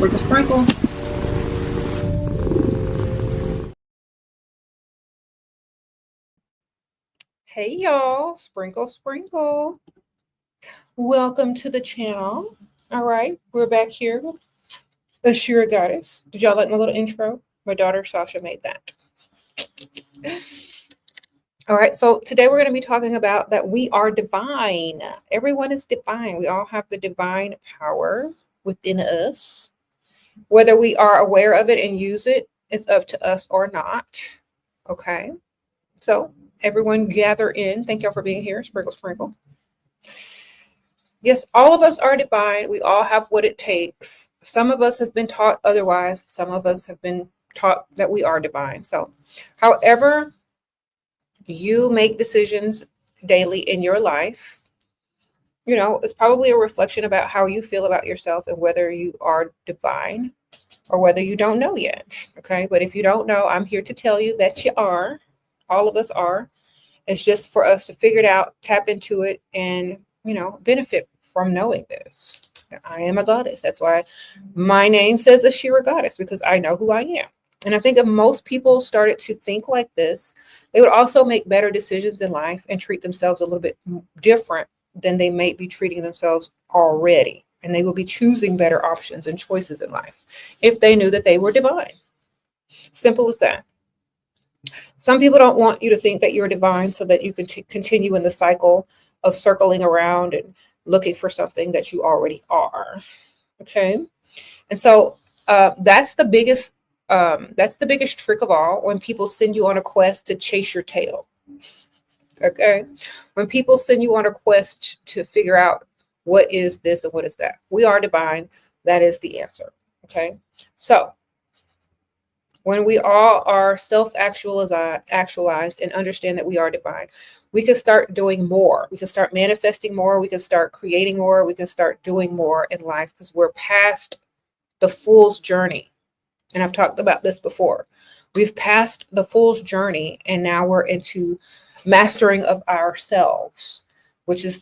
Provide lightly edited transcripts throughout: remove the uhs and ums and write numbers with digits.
Sprinkle, sprinkle. Hey y'all, sprinkle, sprinkle. Welcome to the channel. All right, we're back here. Ashera Goddess. Did y'all like my little intro? My daughter Sasha made that. All right, so today we're going to be talking about that we are divine. Everyone is divine. We all have the divine power within us. Whether we are aware of it and use it, it's up to us or not. Okay, so everyone gather in. Thank y'all for being here. Sprinkle, sprinkle. Yes, all of us are divine. We all have what it takes. Some of us have been taught otherwise. Some of us have been taught that we are divine. So, however you make decisions daily in your life, you know, it's probably a reflection about how you feel about yourself and whether you are divine or whether you don't know yet. Okay, but if you don't know, I'm here to tell you that you are. All of us are. It's just for us to figure it out, tap into it, and, you know, benefit from knowing this. I am a goddess. That's why my name says Ashera Goddess, because I know who I am. And I think if most people started to think like this, they would also make better decisions in life and treat themselves a little bit different than they may be treating themselves already. And they will be choosing better options and choices in life if they knew that they were divine. Simple as that. Some people don't want you to think that you're divine so that you can continue in the cycle of circling around and looking for something that you already are. Okay. And so that's the biggest trick of all, when people send you on a quest to chase your tail. Okay. When people send you on a quest to figure out what is this and what is that, we are divine. That is the answer. Okay. So when we all are self-actualized and understand that we are divine, we can start doing more. We can start manifesting more. We can start creating more. We can start doing more in life because we're past the fool's journey. And I've talked about this before. We've passed the fool's journey, and now we're into mastering of ourselves, which is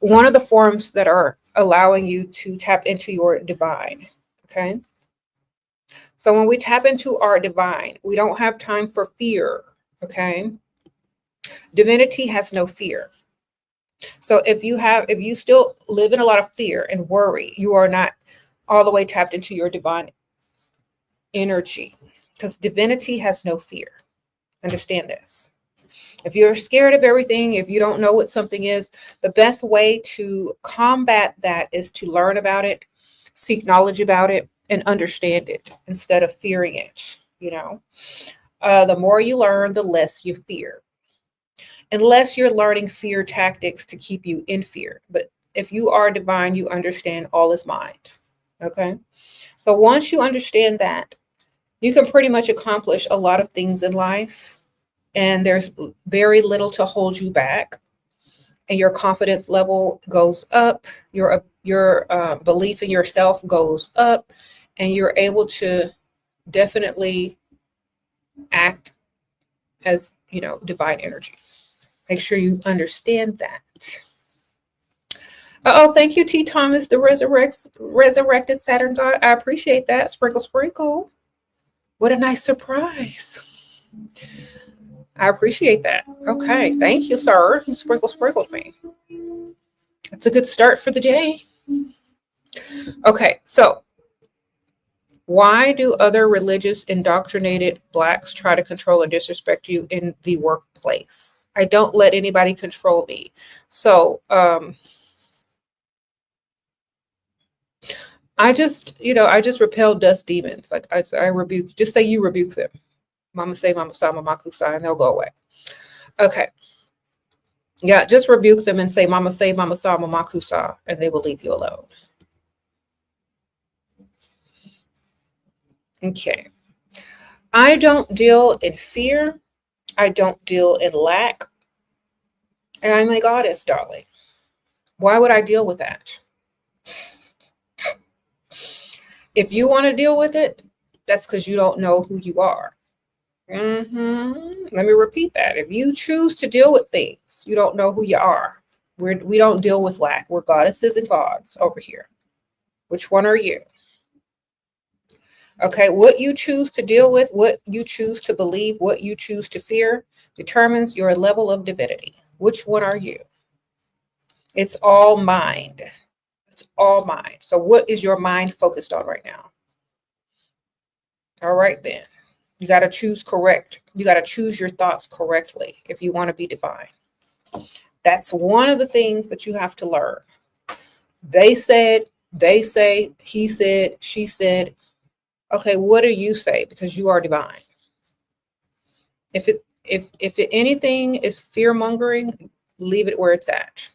one of the forms that are allowing you to tap into your divine. Okay. So when we tap into our divine, we don't have time for fear. Okay. Divinity has no fear. So if you still live in a lot of fear and worry, you are not all the way tapped into your divine energy, because divinity has no fear. Understand this. If you're scared of everything, if you don't know what something is, the best way to combat that is to learn about it, seek knowledge about it, and understand it instead of fearing it. You know, the more you learn, the less you fear. Unless you're learning fear tactics to keep you in fear. But if you are divine, you understand all is mind. Okay. So once you understand that, you can pretty much accomplish a lot of things in life, and there's very little to hold you back. And your confidence level goes up. Your belief in yourself goes up, and you're able to definitely act as, you know, divine energy. Make sure you understand that. Thank you, T. Thomas, the resurrected Saturn God. I appreciate that. Sprinkle, sprinkle. What a nice surprise. I appreciate that. Okay, thank you, sir. You sprinkled me. That's a good start for the day. Okay, so why do other religious indoctrinated Blacks try to control or disrespect you in the workplace? I don't let anybody control me. So I just repel dust demons. Like I rebuke, just say you rebuke them. Mama say, mama sa, mama kusa, and they'll go away. Okay. Yeah, just rebuke them and say, mama say, mama sa, mama kusa, and they will leave you alone. Okay. I don't deal in fear. I don't deal in lack. And I'm a goddess, darling. Why would I deal with that? If you want to deal with it, that's because you don't know who you are. Let me repeat that. If you choose to deal with things, you don't know who you are. We don't deal with lack. We're goddesses and gods over here. Which one are you? Okay, what you choose to deal with, what you choose to believe, what you choose to fear determines your level of divinity. Which one are you? It's all mind. It's all mind. So what is your mind focused on right now? All right, then. You got to choose correct. You got to choose your thoughts correctly if you want to be divine. That's one of the things that you have to learn. They said, they say, he said, she said. Okay, what do you say? Because you are divine. If anything is fear mongering, leave it where it's at.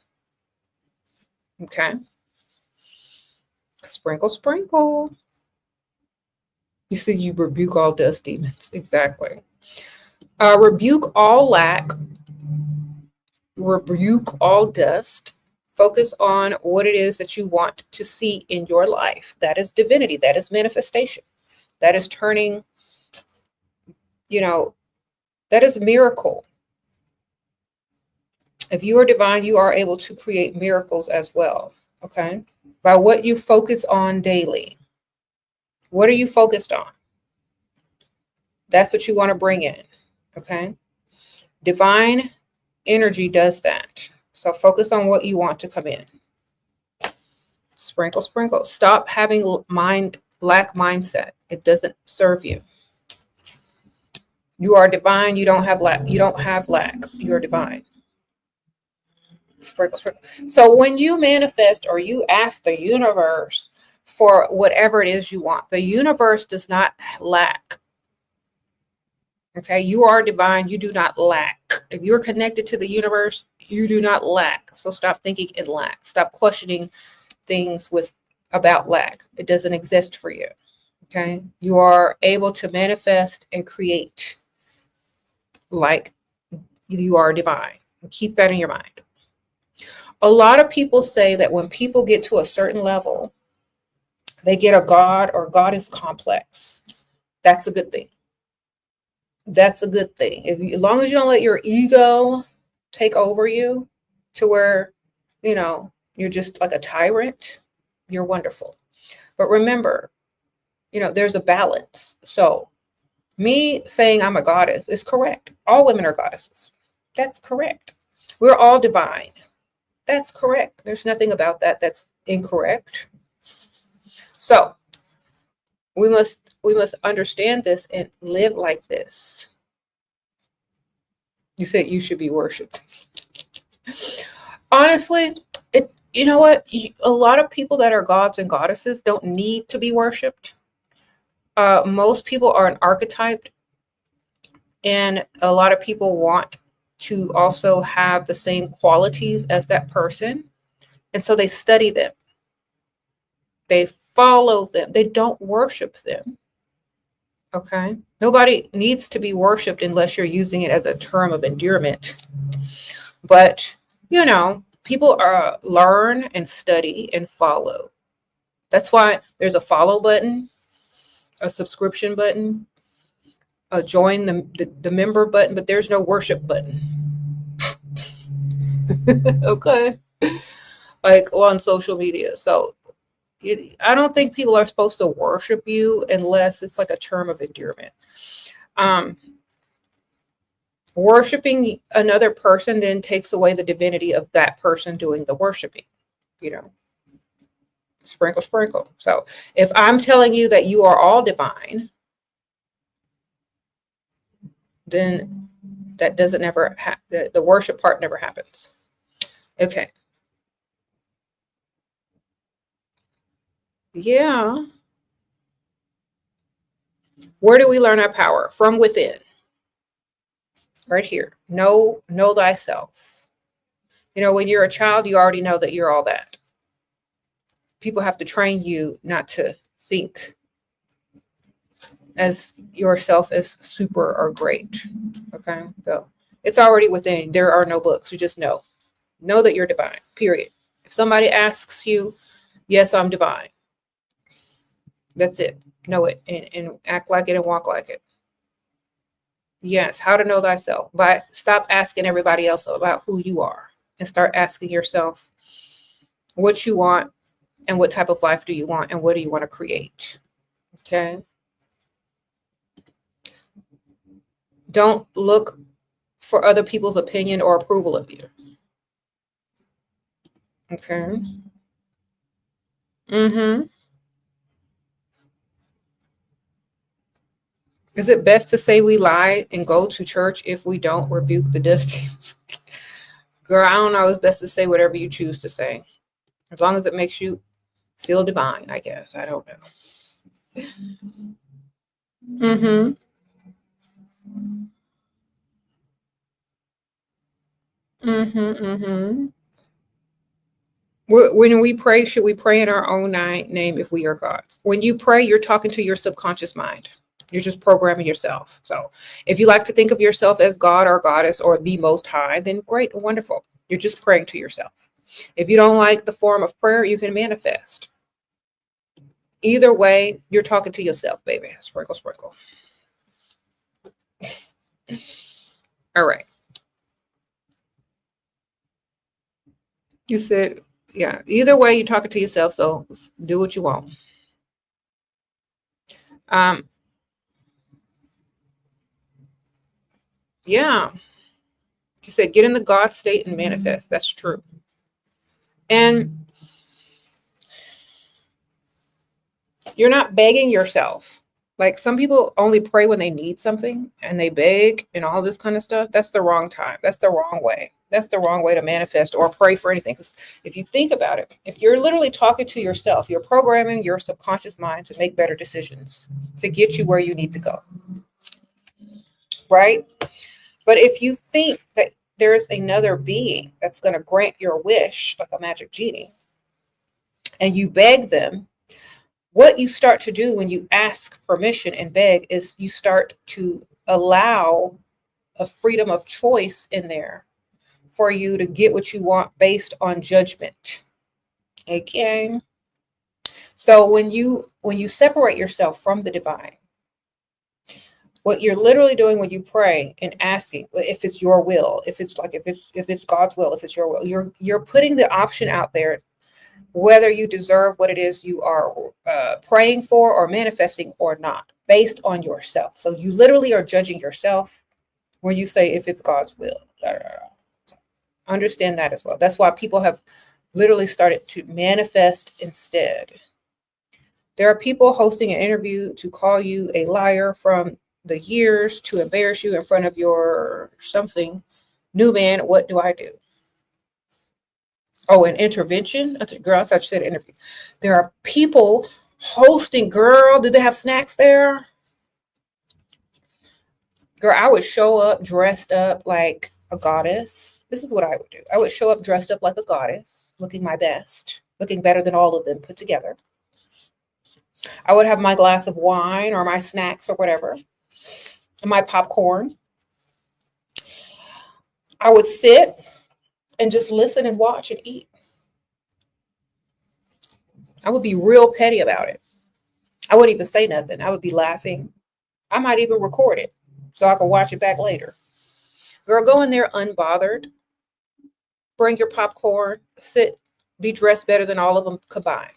Okay. Sprinkle, sprinkle. You see, you rebuke all dust demons. Exactly. Rebuke all lack. Rebuke all dust. Focus on what it is that you want to see in your life. That is divinity. That is manifestation. That is turning, that is miracle. If you are divine, you are able to create miracles as well. Okay. By what you focus on daily. What are you focused on? That's what you want to bring in. Okay. Divine energy does that. So focus on what you want to come in. Sprinkle, sprinkle. Stop having lack mindset. It doesn't serve you. You are divine. You don't have lack. You don't have lack. You are divine. Sprinkle, sprinkle. So when you manifest or you ask the universe for whatever it is you want, the universe does not lack. Okay, you are divine. You do not lack. If you're connected to the universe, you do not lack. So stop thinking in lack. Stop questioning things about lack. It doesn't exist for you. Okay, you are able to manifest and create like you are divine. Keep that in your mind. A lot of people say that when people get to a certain level, they get a god or goddess complex. That's a good thing. That's a good thing. As long as you don't let your ego take over you to where, you're just like a tyrant, you're wonderful. But remember, there's a balance. So me saying I'm a goddess is correct. All women are goddesses. That's correct. We're all divine. That's correct. There's nothing about that that's incorrect. So we must understand this and live like this. You said you should be worshipped. Honestly, you know what? A lot of people that are gods and goddesses don't need to be worshipped. Most people are an archetype, and a lot of people want to also have the same qualities as that person. And so they study them. They follow them. They don't worship them. Okay. Nobody needs to be worshipped unless you're using it as a term of endearment. But, people learn and study and follow. That's why there's a follow button, a subscription button, a join the member button, but there's no worship button. Okay. Like on social media. So I don't think people are supposed to worship you unless it's like a term of endearment. Worshiping another person then takes away the divinity of that person doing the worshiping, sprinkle, sprinkle. So if I'm telling you that you are all divine, then that doesn't ever happen. The worship part never happens. Okay. Yeah. Where do we learn our power? From within. Right here. Know thyself. When you're a child, you already know that you're all that. People have to train you not to think as yourself as super or great. Okay. So it's already within. There are no books. You just know that you're divine, period. If somebody asks you, yes, I'm divine. That's it. Know it and act like it and walk like it. Yes. How to know thyself. But stop asking everybody else about who you are and start asking yourself what you want and what type of life do you want and what do you want to create. Okay. Don't look for other people's opinion or approval of you. Okay. Mm-hmm. Is it best to say we lie and go to church if we don't rebuke the destinies? Girl, I don't know. It's best to say whatever you choose to say. As long as it makes you feel divine, I guess. I don't know. Mm-hmm. Mm-hmm. Mm-hmm. When we pray, should we pray in our own name if we are gods? When you pray, you're talking to your subconscious mind. You're just programming yourself. So if you like to think of yourself as God or goddess or the most high, then great, wonderful. You're just praying to yourself. If you don't like the form of prayer, you can manifest. Either way, you're talking to yourself, baby. Sprinkle, sprinkle. All right. You said, yeah, either way, you're talking to yourself. So do what you want. Um, yeah. You said, get in the God state and manifest. That's true. And you're not begging yourself. Like some people only pray when they need something and they beg and all this kind of stuff. That's the wrong time. That's the wrong way. That's the wrong way to manifest or pray for anything. Because if you think about it, if you're literally talking to yourself, you're programming your subconscious mind to make better decisions to get you where you need to go. Right? But if you think that there's another being that's going to grant your wish, like a magic genie, and you beg them, what you start to do when you ask permission and beg is you start to allow a freedom of choice in there for you to get what you want based on judgment. Okay. So when you separate yourself from the divine, what you're literally doing when you pray and asking if it's your will, if it's God's will, if it's your will, you're putting the option out there whether you deserve what it is you are praying for or manifesting or not, based on yourself. So you literally are judging yourself when you say if it's God's will. So understand that as well. That's why people have literally started to manifest instead. There are people hosting an interview to call you a liar from the years to embarrass you in front of your something. New man, what do I do? Oh, an intervention? Girl, I thought you said interview. There are people hosting. Girl, did they have snacks there? Girl, I would show up dressed up like a goddess. This is what I would do. I would show up dressed up like a goddess, looking my best, looking better than all of them put together. I would have my glass of wine or my snacks or whatever, and my popcorn. I would sit and just listen and watch and eat. I would be real petty about it. I wouldn't even say nothing. I would be laughing. I might even record it so I can watch it back later. Girl, go in there unbothered. Bring your popcorn, sit, be dressed better than all of them combined.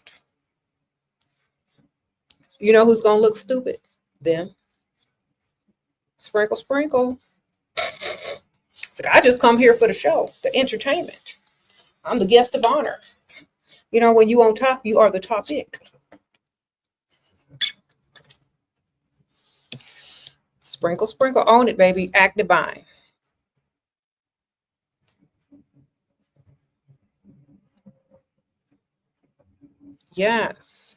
You know who's going to look stupid? Them. Sprinkle, sprinkle. It's like, I just come here for the show, the entertainment. I'm the guest of honor. You know, when you on top, you are the topic. Sprinkle, sprinkle. Own it, baby. Act divine. Yes.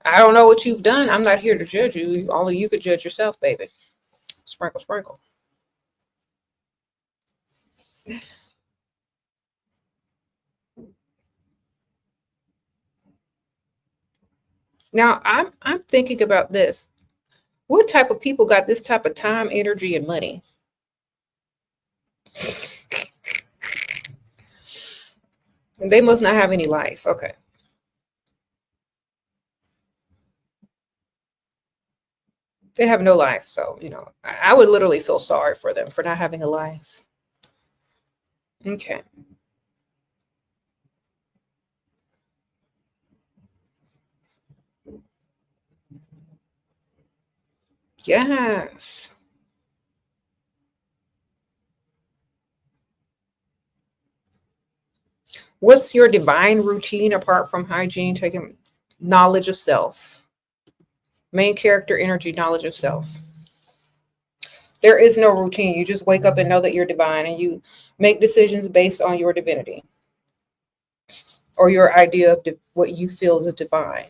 I don't know what you've done. I'm not here to judge you. Only you could judge yourself, baby. Sprinkle, sprinkle. Now, I'm thinking about this. What type of people got this type of time, energy, and money? They must not have any life. Okay. They have no life. So, I would literally feel sorry for them for not having a life. Okay. Yes. What's your divine routine apart from hygiene, taking knowledge of self? Main character energy, knowledge of self. There is no routine. You just wake up and know that you're divine, and you make decisions based on your divinity or your idea of what you feel is divine.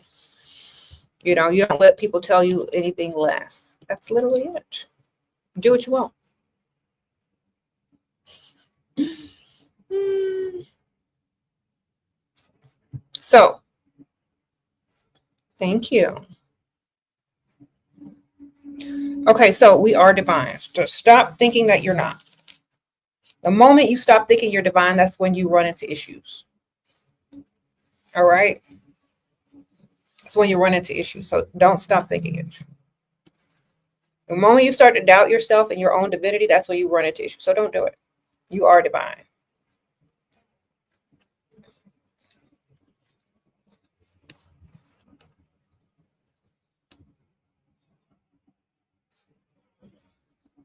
You know, you don't let people tell you anything less. That's literally it. Do what you want. So, thank you. Okay, so we are divine. Just stop thinking that you're not. The moment you stop thinking you're divine, that's when you run into issues. All right? That's when you run into issues. So don't stop thinking it. The moment you start to doubt yourself and your own divinity, that's when you run into issues. So don't do it. You are divine.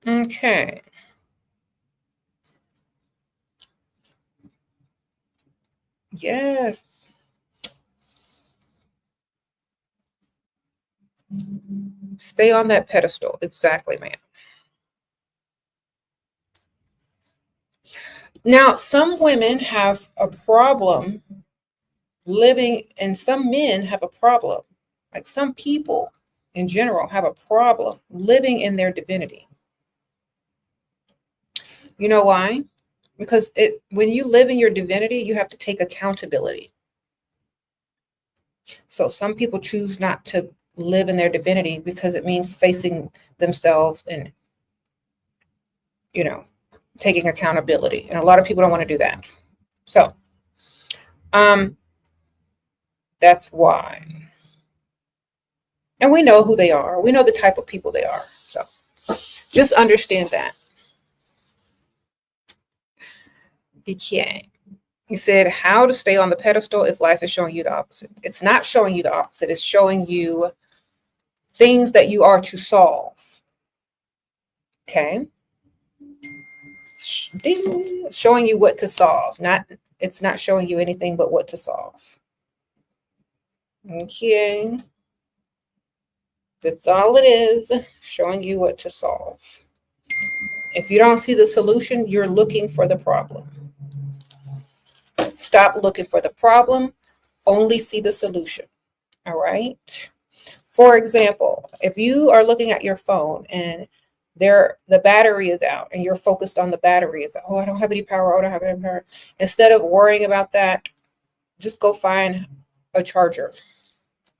Okay. Yes. Stay on that pedestal. Exactly, ma'am. Now, some women have a problem living, and some men have a problem. Like some people in general have a problem living in their divinity. You know why? Because when you live in your divinity, you have to take accountability. So some people choose not to live in their divinity because it means facing themselves and, you know, taking accountability. And a lot of people don't want to do that. So that's why. And we know who they are. We know the type of people they are. So just understand that. Okay. You said how to stay on the pedestal if life is showing you the opposite. It's not showing you the opposite. It's showing you things that you are to solve. Okay. Showing you what to solve. It's not showing you anything but what to solve. Okay. That's all it is. Showing you what to solve. If you don't see the solution, you're looking for the problem. Stop looking for the problem. Only see the solution. All right. For example, if you are looking at your phone and the battery is out and you're focused on the battery, it's, oh, I don't have any power. Oh, I don't have any power. Instead of worrying about that, just go find a charger.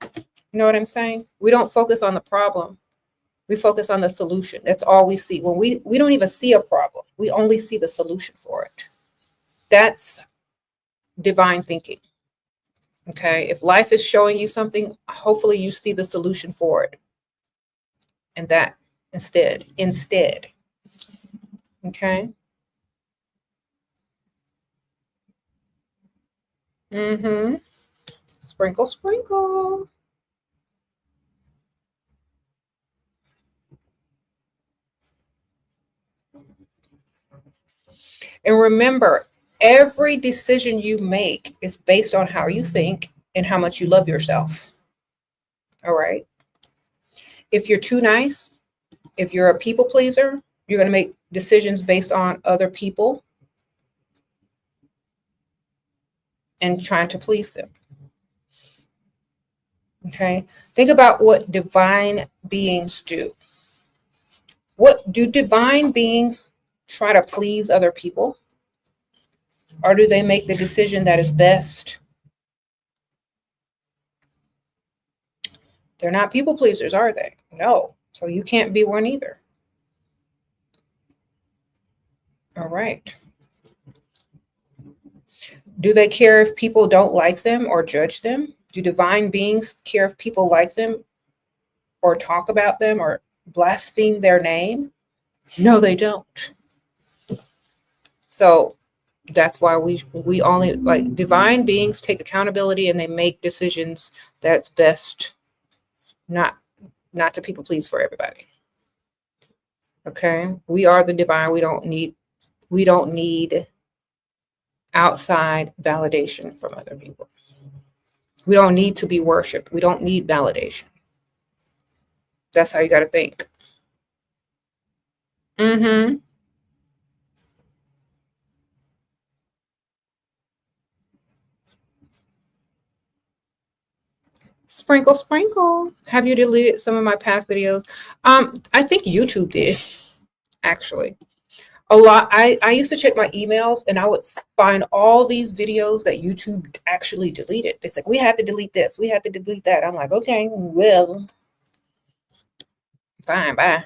You know what I'm saying? We don't focus on the problem. We focus on the solution. That's all we see. When we don't even see a problem. We only see the solution for it. That's divine thinking. Okay. If life is showing you something, hopefully you see the solution for it. And that instead. Okay. Mm-hmm. Sprinkle, sprinkle. And remember, every decision you make is based on how you think and how much you love yourself. All right. If you're too nice, if you're a people pleaser, you're going to make decisions based on other people and trying to please them. Okay. Think about what divine beings do. What do divine beings try to please other people? Or do they make the decision that is best? They're not people pleasers, are they? No. So you can't be one either. All right. Do they care if people don't like them or judge them? Do divine beings care if people like them or talk about them or blaspheme their name? No, they don't. So that's why we only, like, divine beings take accountability and they make decisions that's best, not to people please for everybody. Okay, we are the divine. We don't need outside validation from other people. We don't need to be worshiped. We don't need validation. That's how you got to think. Mm-hmm. Sprinkle, sprinkle. Have you deleted some of my past videos? I think YouTube did, actually. A lot. I used to check my emails and I would find all these videos that YouTube actually deleted. It's like, we had to delete this, we had to delete that. I'm like, okay, well, fine, bye.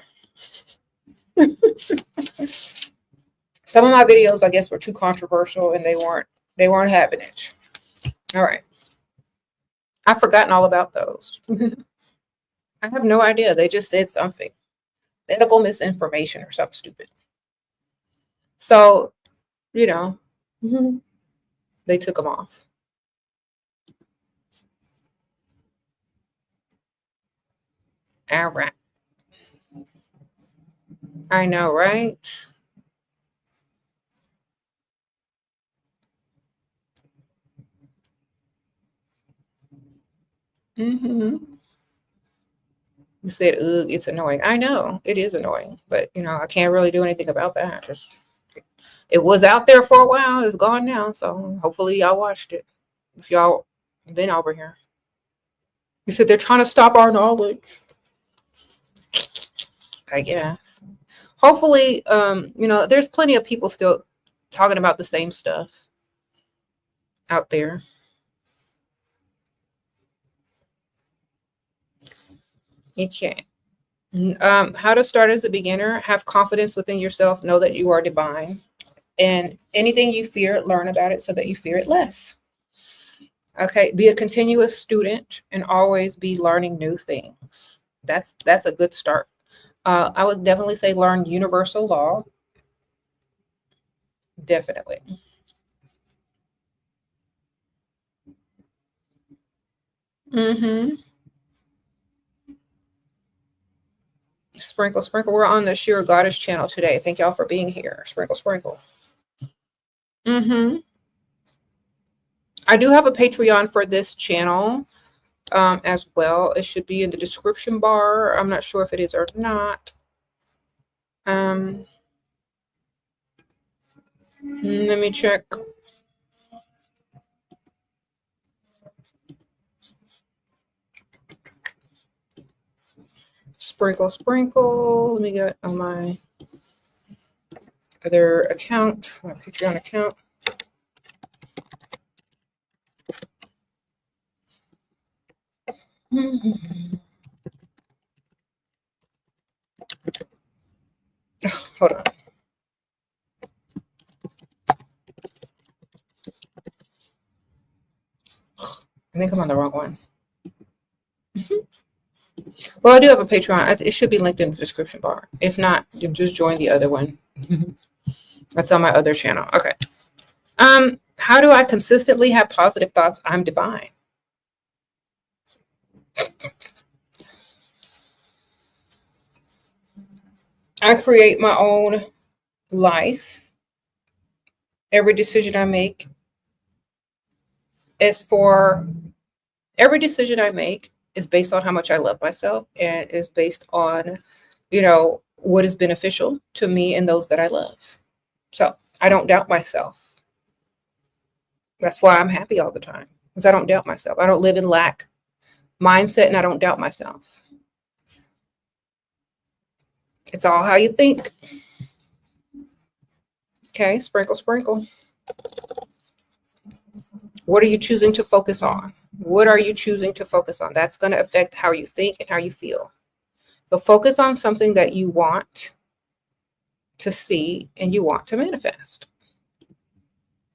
Some of my videos, I guess, were too controversial and they weren't having it. All right. I've forgotten all about those. I have no idea. They just said something. Medical misinformation or something stupid. So, you know, they took them off. All right. I know, right? Mm-hmm. You said, ugh, it's annoying. I know it is annoying, but I can't really do anything about that. Just it was out there for a while. It's gone now. So hopefully y'all watched it. If y'all been over here. You said they're trying to stop our knowledge. I guess. Hopefully, there's plenty of people still talking about the same stuff out there. You can't. How to start as a beginner: have confidence within yourself, know that you are divine, and anything you fear, learn about it so that you fear it less. Okay, be a continuous student and always be learning new things. That's a good start. I would definitely say learn universal law. Definitely. Mm-hmm. Sprinkle, sprinkle. We're on the SHERA Goddess channel today. Thank y'all for being here. Sprinkle, sprinkle. Mm-hmm. I do have a Patreon for this channel as well. It should be in the description bar. I'm not sure if it is or not. Let me check. Sprinkle, sprinkle. Let me get on my other account, my Patreon account. Hold on. I think I'm on the wrong one. Well, I do have a Patreon. It should be linked in the description bar. If not, you just join the other one. That's on my other channel. Okay. How do I consistently have positive thoughts? I'm divine. I create my own life. Every decision I make every decision I make is based on how much I love myself and is based on, what is beneficial to me and those that I love. So I don't doubt myself. That's why I'm happy all the time, because I don't doubt myself. I don't live in lack mindset and I don't doubt myself. It's all how you think. Okay, sprinkle, sprinkle. What are you choosing to focus on? What are you choosing to focus on? That's going to affect how you think and how you feel. So focus on something that you want to see and you want to manifest.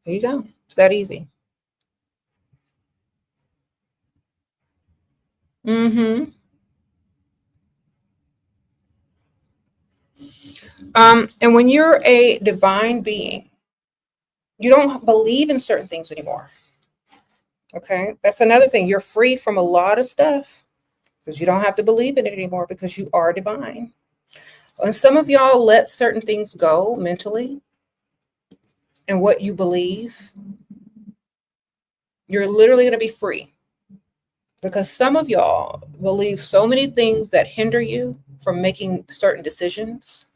There you go. It's that easy. Mm-hmm. And when you're a divine being, you don't believe in certain things anymore. Okay, that's another thing. You're free from a lot of stuff because you don't have to believe in it anymore because you are divine. And some of y'all let certain things go mentally and what you believe. You're literally going to be free. Because some of y'all believe so many things that hinder you from making certain decisions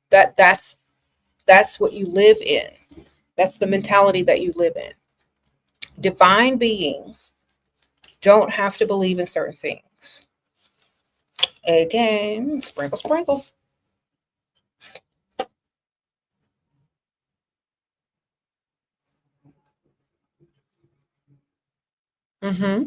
that's what you live in. That's the mentality that you live in. Divine beings don't have to believe in certain things. Again, sprinkle, sprinkle. Mm-hmm.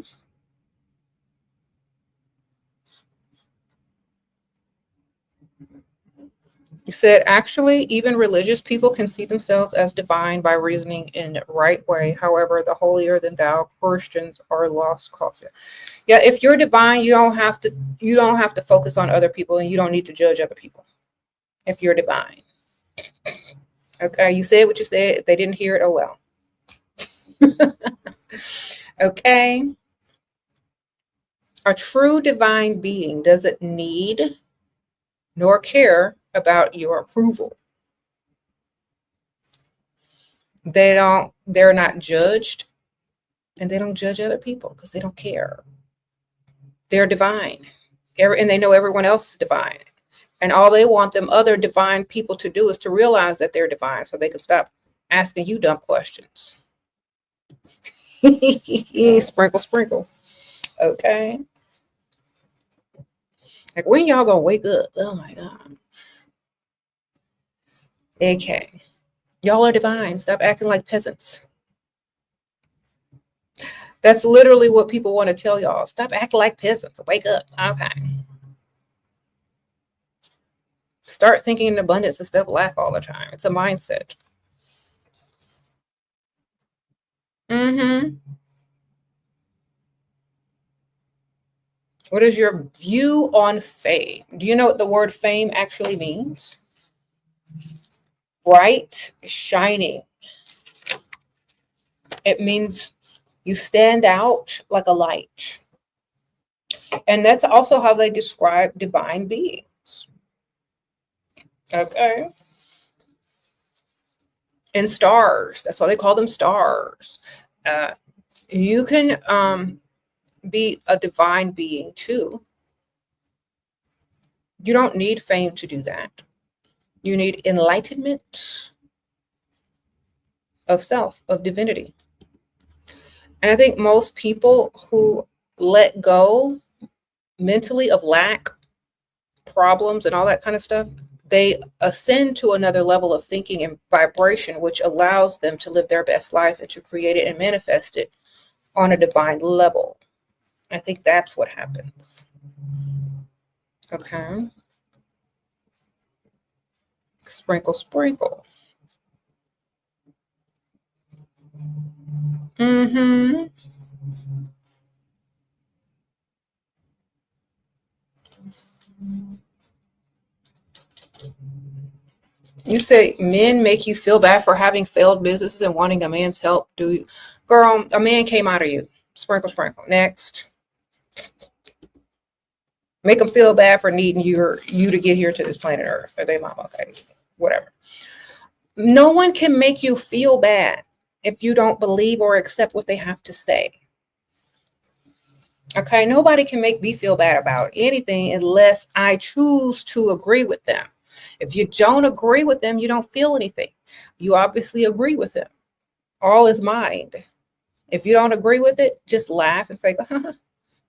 You said, actually, even religious people can see themselves as divine by reasoning in the right way. However, the holier than thou Christians are lost cause. Yeah, if you're divine, you don't have to focus on other people, and you don't need to judge other people if you're divine. Okay, you said what you said. If they didn't hear it, oh well. Okay. A true divine being doesn't need nor care about your approval. They're not judged, and they don't judge other people because they don't care. They're divine. And they know everyone else is divine. And all they want them other divine people to do is to realize that they're divine so they can stop asking you dumb questions. Sprinkle, sprinkle. Okay. Like, when y'all gonna wake up? Oh my God. Okay. Y'all are divine. Stop acting like peasants. That's literally what people want to tell y'all. Stop acting like peasants. Wake up. Okay. Start thinking in abundance instead of lack all the time. It's a mindset. Mm-hmm. What is your view on fame? Do you know what the word fame actually means? Bright, shining. It means you stand out like a light. And that's also how they describe divine beings. Okay. And stars. That's why they call them stars. You can be a divine being too. You don't need fame to do that. You need enlightenment of self, of divinity. And I think most people who let go mentally of lack, problems, and all that kind of stuff, they ascend to another level of thinking and vibration, which allows them to live their best life and to create it and manifest it on a divine level. I think that's what happens. Okay. Sprinkle, sprinkle. Mm-hmm. You say men make you feel bad for having failed businesses and wanting a man's help. Do you? Girl, a man came out of you. Sprinkle, sprinkle. Next. Make them feel bad for needing you to get here to this planet Earth. Or they mom, okay, whatever. No one can make you feel bad if you don't believe or accept what they have to say. Okay, nobody can make me feel bad about anything unless I choose to agree with them. If you don't agree with them, you don't feel anything. You obviously agree with them. All is mind. If you don't agree with it, just laugh and say,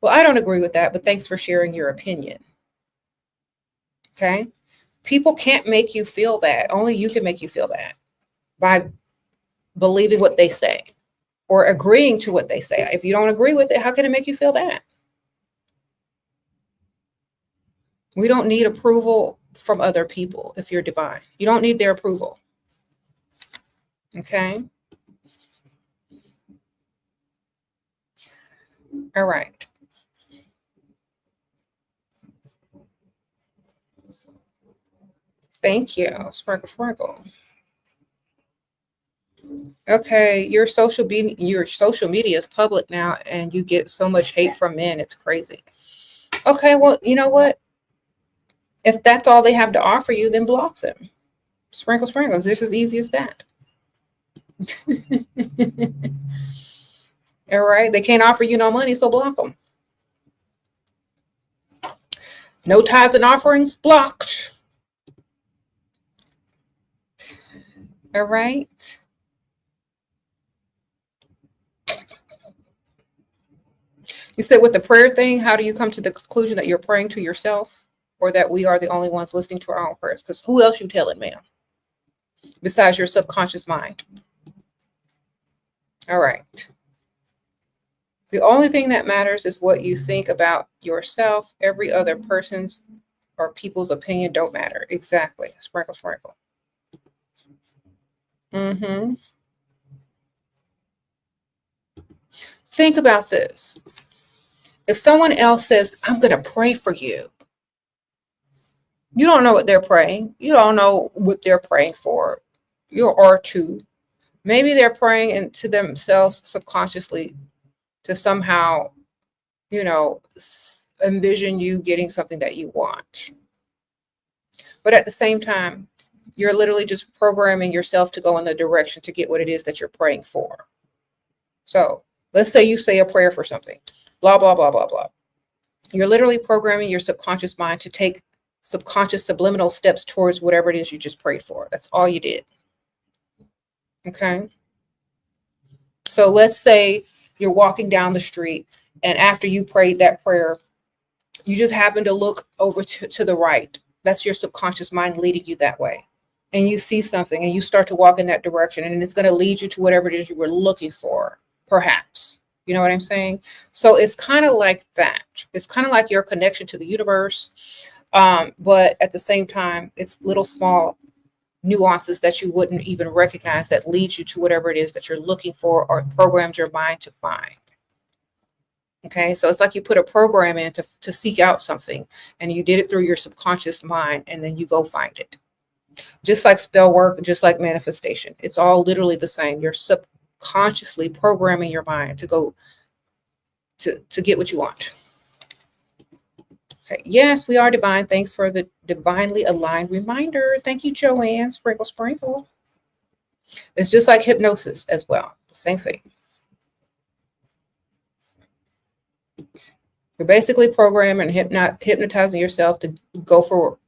well, I don't agree with that, but thanks for sharing your opinion. Okay? People can't make you feel bad. Only you can make you feel bad by believing what they say or agreeing to what they say. If you don't agree with it, how can it make you feel bad? We don't need approval from other people if you're divine. You don't need their approval. Okay? All right. Thank you. Sparkle, sparkle. Okay, your social media is public now, and you get so much hate from men. It's crazy. Okay, well, you know what? If that's all they have to offer you, then block them. Sprinkle, sprinkles. It's as easy as that. All right. They can't offer you no money, so block them. No tithes and offerings, blocked. All right. You said with the prayer thing, how do you come to the conclusion that you're praying to yourself or that we are the only ones listening to our own prayers? Because who else you telling, ma'am, besides your subconscious mind? All right. The only thing that matters is what you think about yourself. Every other person's or people's opinion don't matter. Exactly. Sprinkle, sprinkle. Mm-hmm. Think about this. If someone else says, I'm going to pray for you, you don't know what they're praying. You don't know what they're praying for. You are to. Maybe they're praying into themselves subconsciously to somehow, envision you getting something that you want. But at the same time, you're literally just programming yourself to go in the direction to get what it is that you're praying for. So let's say you say a prayer for something, blah, blah, blah, blah, blah. You're literally programming your subconscious mind to take subconscious subliminal steps towards whatever it is you just prayed for. That's all you did. Okay. So let's say you're walking down the street and after you prayed that prayer, you just happen to look over to the right. That's your subconscious mind leading you that way. And you see something and you start to walk in that direction and it's going to lead you to whatever it is you were looking for, perhaps. You know what I'm saying? So it's kind of like that. It's kind of like your connection to the universe. But at the same time, it's little small nuances that you wouldn't even recognize that leads you to whatever it is that you're looking for or programmed your mind to find. Okay, so it's like you put a program in to seek out something and you did it through your subconscious mind and then you go find it. Just like spell work, just like manifestation. It's all literally the same. You're subconsciously programming your mind to go to get what you want. Okay. Yes, we are divine. Thanks for the divinely aligned reminder. Thank you, Joanne. Sprinkle, sprinkle. It's just like hypnosis as well. Same thing. You're basically programming and hypnotizing yourself to go for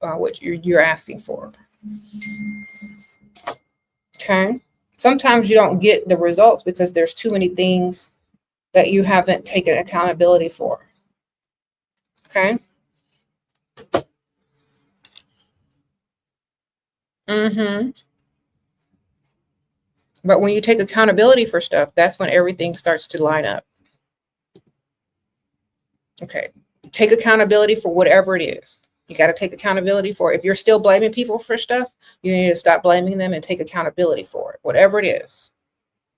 what you're asking for. Okay. Sometimes you don't get the results because there's too many things that you haven't taken accountability for. Okay. Mm-hmm. But when you take accountability for stuff, that's when everything starts to line up. Okay. Take accountability for whatever it is. You got to take accountability for it. If you're still blaming people for stuff, you need to stop blaming them and take accountability for it, whatever it is.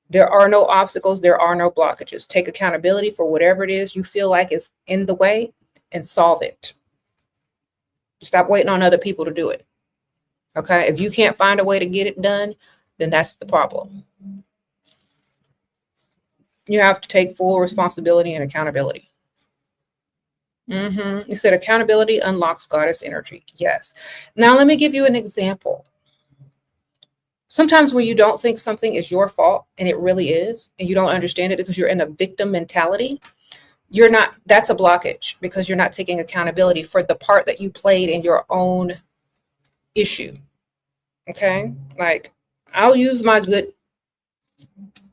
There are no obstacles. There are no blockages. Take accountability for whatever it is you feel like is in the way and solve it. Stop waiting on other people to do it. Okay. If you can't find a way to get it done, then that's the problem. You have to take full responsibility and accountability. You said accountability unlocks goddess energy. Yes. Now let me give you an example. Sometimes when you don't think something is your fault and it really is, and you don't understand it because you're in the victim mentality, that's a blockage because you're not taking accountability for the part that you played in your own issue. Okay. Like I'll use my good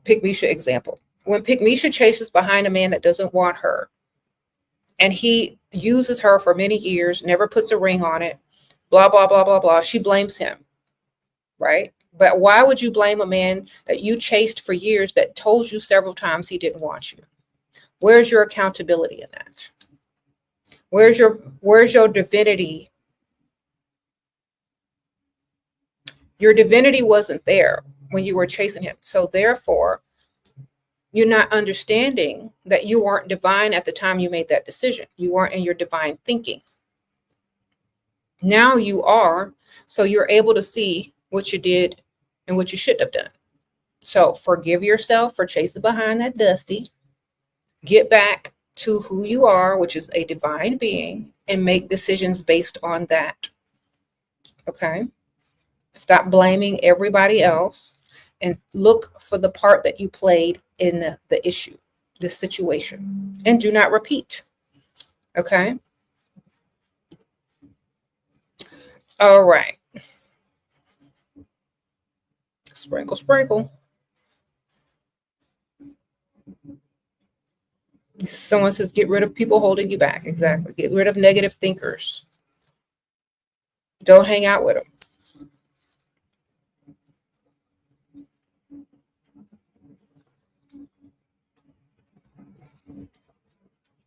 Pygmisha example. When Pygmisha chases behind a man that doesn't want her, and he uses her for many years, never puts a ring on it, blah, blah, blah, blah, blah. She blames him, right? But why would you blame a man that you chased for years that told you several times he didn't want you? Where's your accountability in that? Where's your divinity? Your divinity wasn't there when you were chasing him. So therefore, you're not understanding that you weren't divine at the time you made that decision. You weren't in your divine thinking. Now you are, so you're able to see what you did and what you shouldn't have done. So forgive yourself for chasing behind that dusty. Get back to who you are, which is a divine being, and make decisions based on that. Okay? Stop blaming everybody else and look for the part that you played in the issue, the situation, and do not repeat. Okay? All right. Sprinkle, sprinkle. Someone says, get rid of people holding you back. Exactly. Get rid of negative thinkers. Don't hang out with them.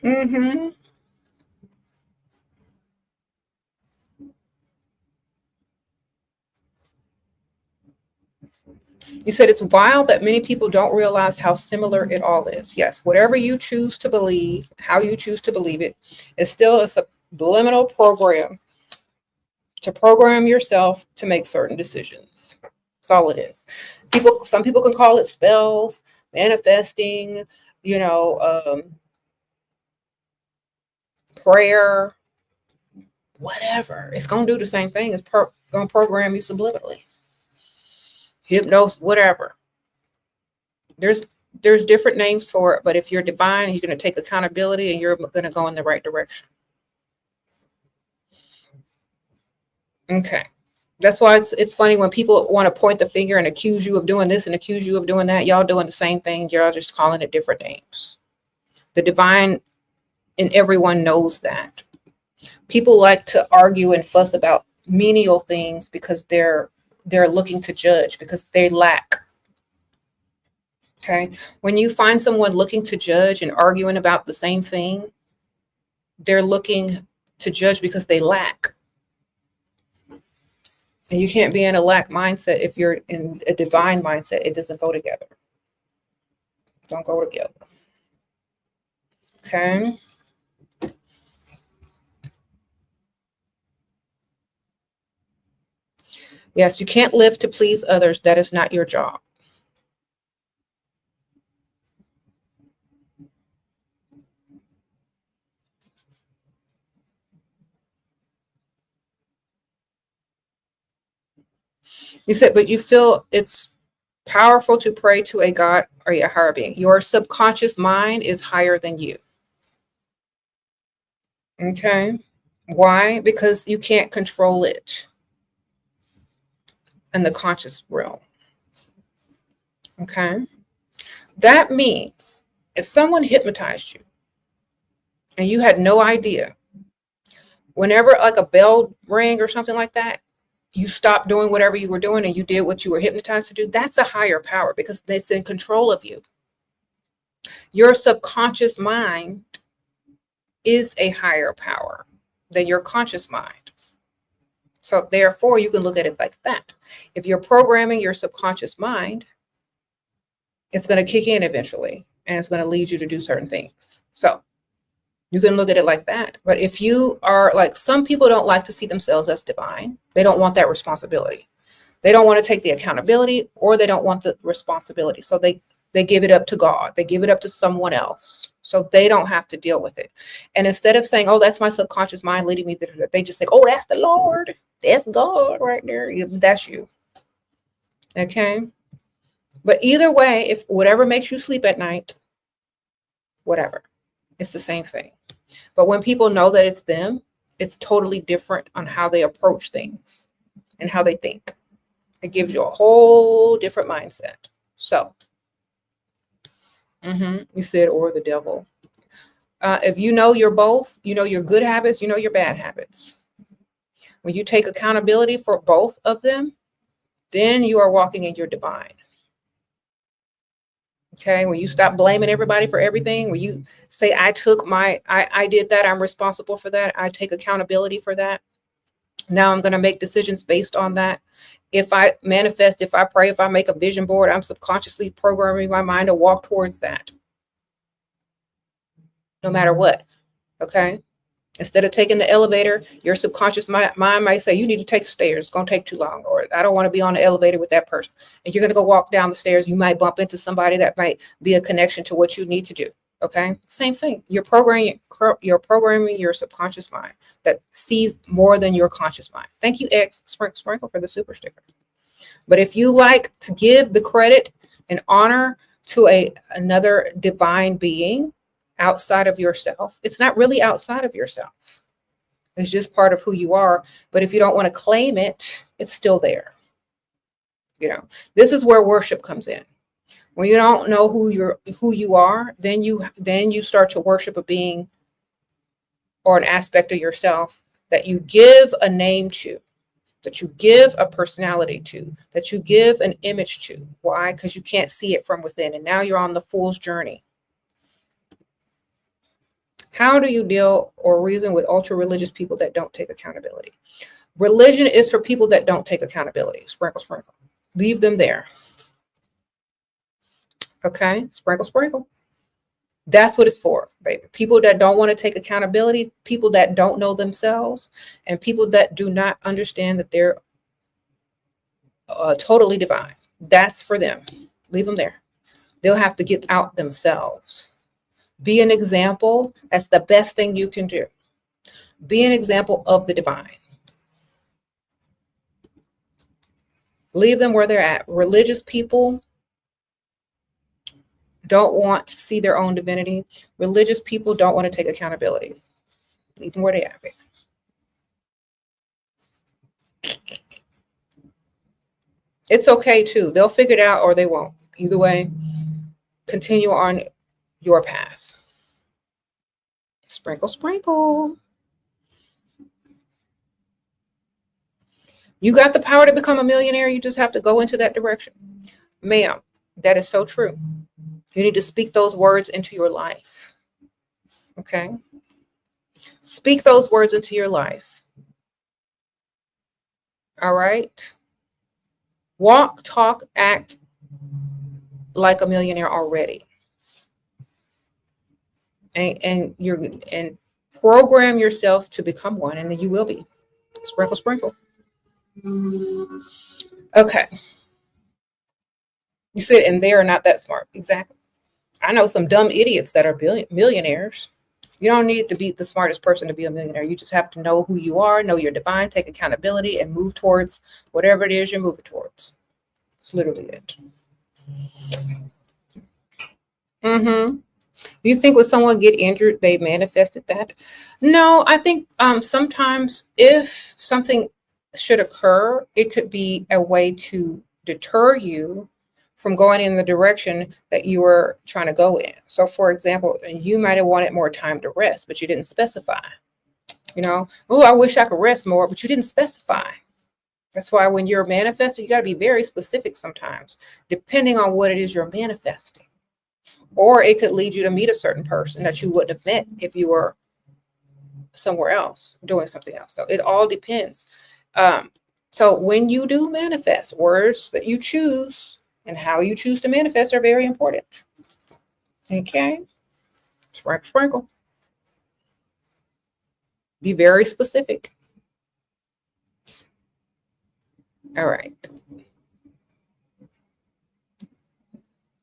Mm-hmm. You said it's wild that many people don't realize how similar it all is. Yes, whatever you choose to believe, how you choose to believe it, is still a subliminal program to program yourself to make certain decisions. That's all it is. Some people can call it spells, manifesting, prayer, whatever. It's going to do the same thing. It's going to program you subliminally. Hypnosis, whatever. There's different names for it, but if you're divine, you're going to take accountability and you're going to go in the right direction. Okay. That's why it's funny when people want to point the finger and accuse you of doing this and accuse you of doing that. Y'all doing the same thing. Y'all just calling it different names. The divine in everyone knows that. People like to argue and fuss about menial things because they're looking to judge because they lack. Okay. When you find someone looking to judge and arguing about the same thing, they're looking to judge because they lack. And you can't be in a lack mindset if you're in a divine mindset. It doesn't go together. Don't go together. Okay. Yes, you can't live to please others. That is not your job. You said, but you feel it's powerful to pray to a God or a higher being. Your subconscious mind is higher than you. Okay. Why? Because you can't control it in the conscious realm. Okay. That means if someone hypnotized you and you had no idea, whenever like a bell rang or something like that, you stopped doing whatever you were doing and you did what you were hypnotized to do, that's a higher power because it's in control of you. Your subconscious mind is a higher power than your conscious mind. So therefore, you can look at it like that. If you're programming your subconscious mind, it's going to kick in eventually and it's going to lead you to do certain things. So you can look at it like that. But if you are like, some people don't like to see themselves as divine. They don't want that responsibility. They don't want to take the accountability or they don't want the responsibility. So they give it up to God. They give it up to someone else. So they don't have to deal with it. And instead of saying, oh, that's my subconscious mind leading me, they just say, oh, that's the Lord. That's God right there. That's you. Okay. But either way, if whatever makes you sleep at night, whatever, it's the same thing. But when people know that it's them, it's totally different on how they approach things and how they think. It gives you a whole different mindset. So, you said, or the devil. If you know you're both, you know your good habits, you know your bad habits. When you take accountability for both of them, then you are walking in your divine. Okay, when you stop blaming everybody for everything, when you say, I did that, I'm responsible for that, I take accountability for that. Now I'm going to make decisions based on that. If I manifest, if I pray, if I make a vision board, I'm subconsciously programming my mind to walk towards that. No matter what. Okay. Instead of taking the elevator, your subconscious mind might say, you need to take the stairs. It's going to take too long. Or I don't want to be on the elevator with that person. And you're going to go walk down the stairs. You might bump into somebody that might be a connection to what you need to do. Okay, same thing. You're programming your subconscious mind that sees more than your conscious mind. Thank you, X Sprinkle, for the super sticker. But if you like to give the credit and honor to another divine being outside of yourself, it's not really outside of yourself. It's just part of who you are. But if you don't want to claim it, it's still there. This is where worship comes in. When you don't know who you are, then you start to worship a being or an aspect of yourself that you give a name to, that you give a personality to, that you give an image to. Why? Because you can't see it from within, and now you're on the fool's journey. How do you deal or reason with ultra religious people that don't take accountability? Religion is for people that don't take accountability. Sprinkle. Leave them there. Okay, sprinkle. That's what it's for, baby. People that don't want to take accountability, people that don't know themselves, and people that do not understand that they're totally divine. That's for them. Leave them there. They'll have to get out themselves. Be an example. That's the best thing you can do. Be an example of the divine. Leave them where they're at. Religious people don't want to see their own divinity. Religious people don't want to take accountability. Leave them where they at. It's okay too. They'll figure it out or they won't. Either way, continue on your path. Sprinkle. You got the power to become a millionaire. You just have to go into that direction. Ma'am, that is so true. You need to speak those words into your life. Okay? Speak those words into your life. All right? Walk, talk, act like a millionaire already. And program yourself to become one, and then you will be. Sprinkle. Okay. You said, and they are not that smart. Exactly. I know some dumb idiots that are millionaires. You don't need to be the smartest person to be a millionaire. You just have to know who you are, know you're divine, take accountability, and move towards whatever it is you're moving towards. It's literally it. You think when someone get injured, they manifested that? No, I think sometimes if something should occur, it could be a way to deter you from going in the direction that you were trying to go in. So for example, you might have wanted more time to rest, but you didn't specify. Oh, I wish I could rest more, but you didn't specify. That's why when you're manifesting, you got to be very specific sometimes, depending on what it is you're manifesting. Or it could lead you to meet a certain person that you wouldn't have met if you were somewhere else doing something else. So it all depends. So when you do manifest, words that you choose and how you choose to manifest are very important. Okay. Sprinkle. Be very specific. All right.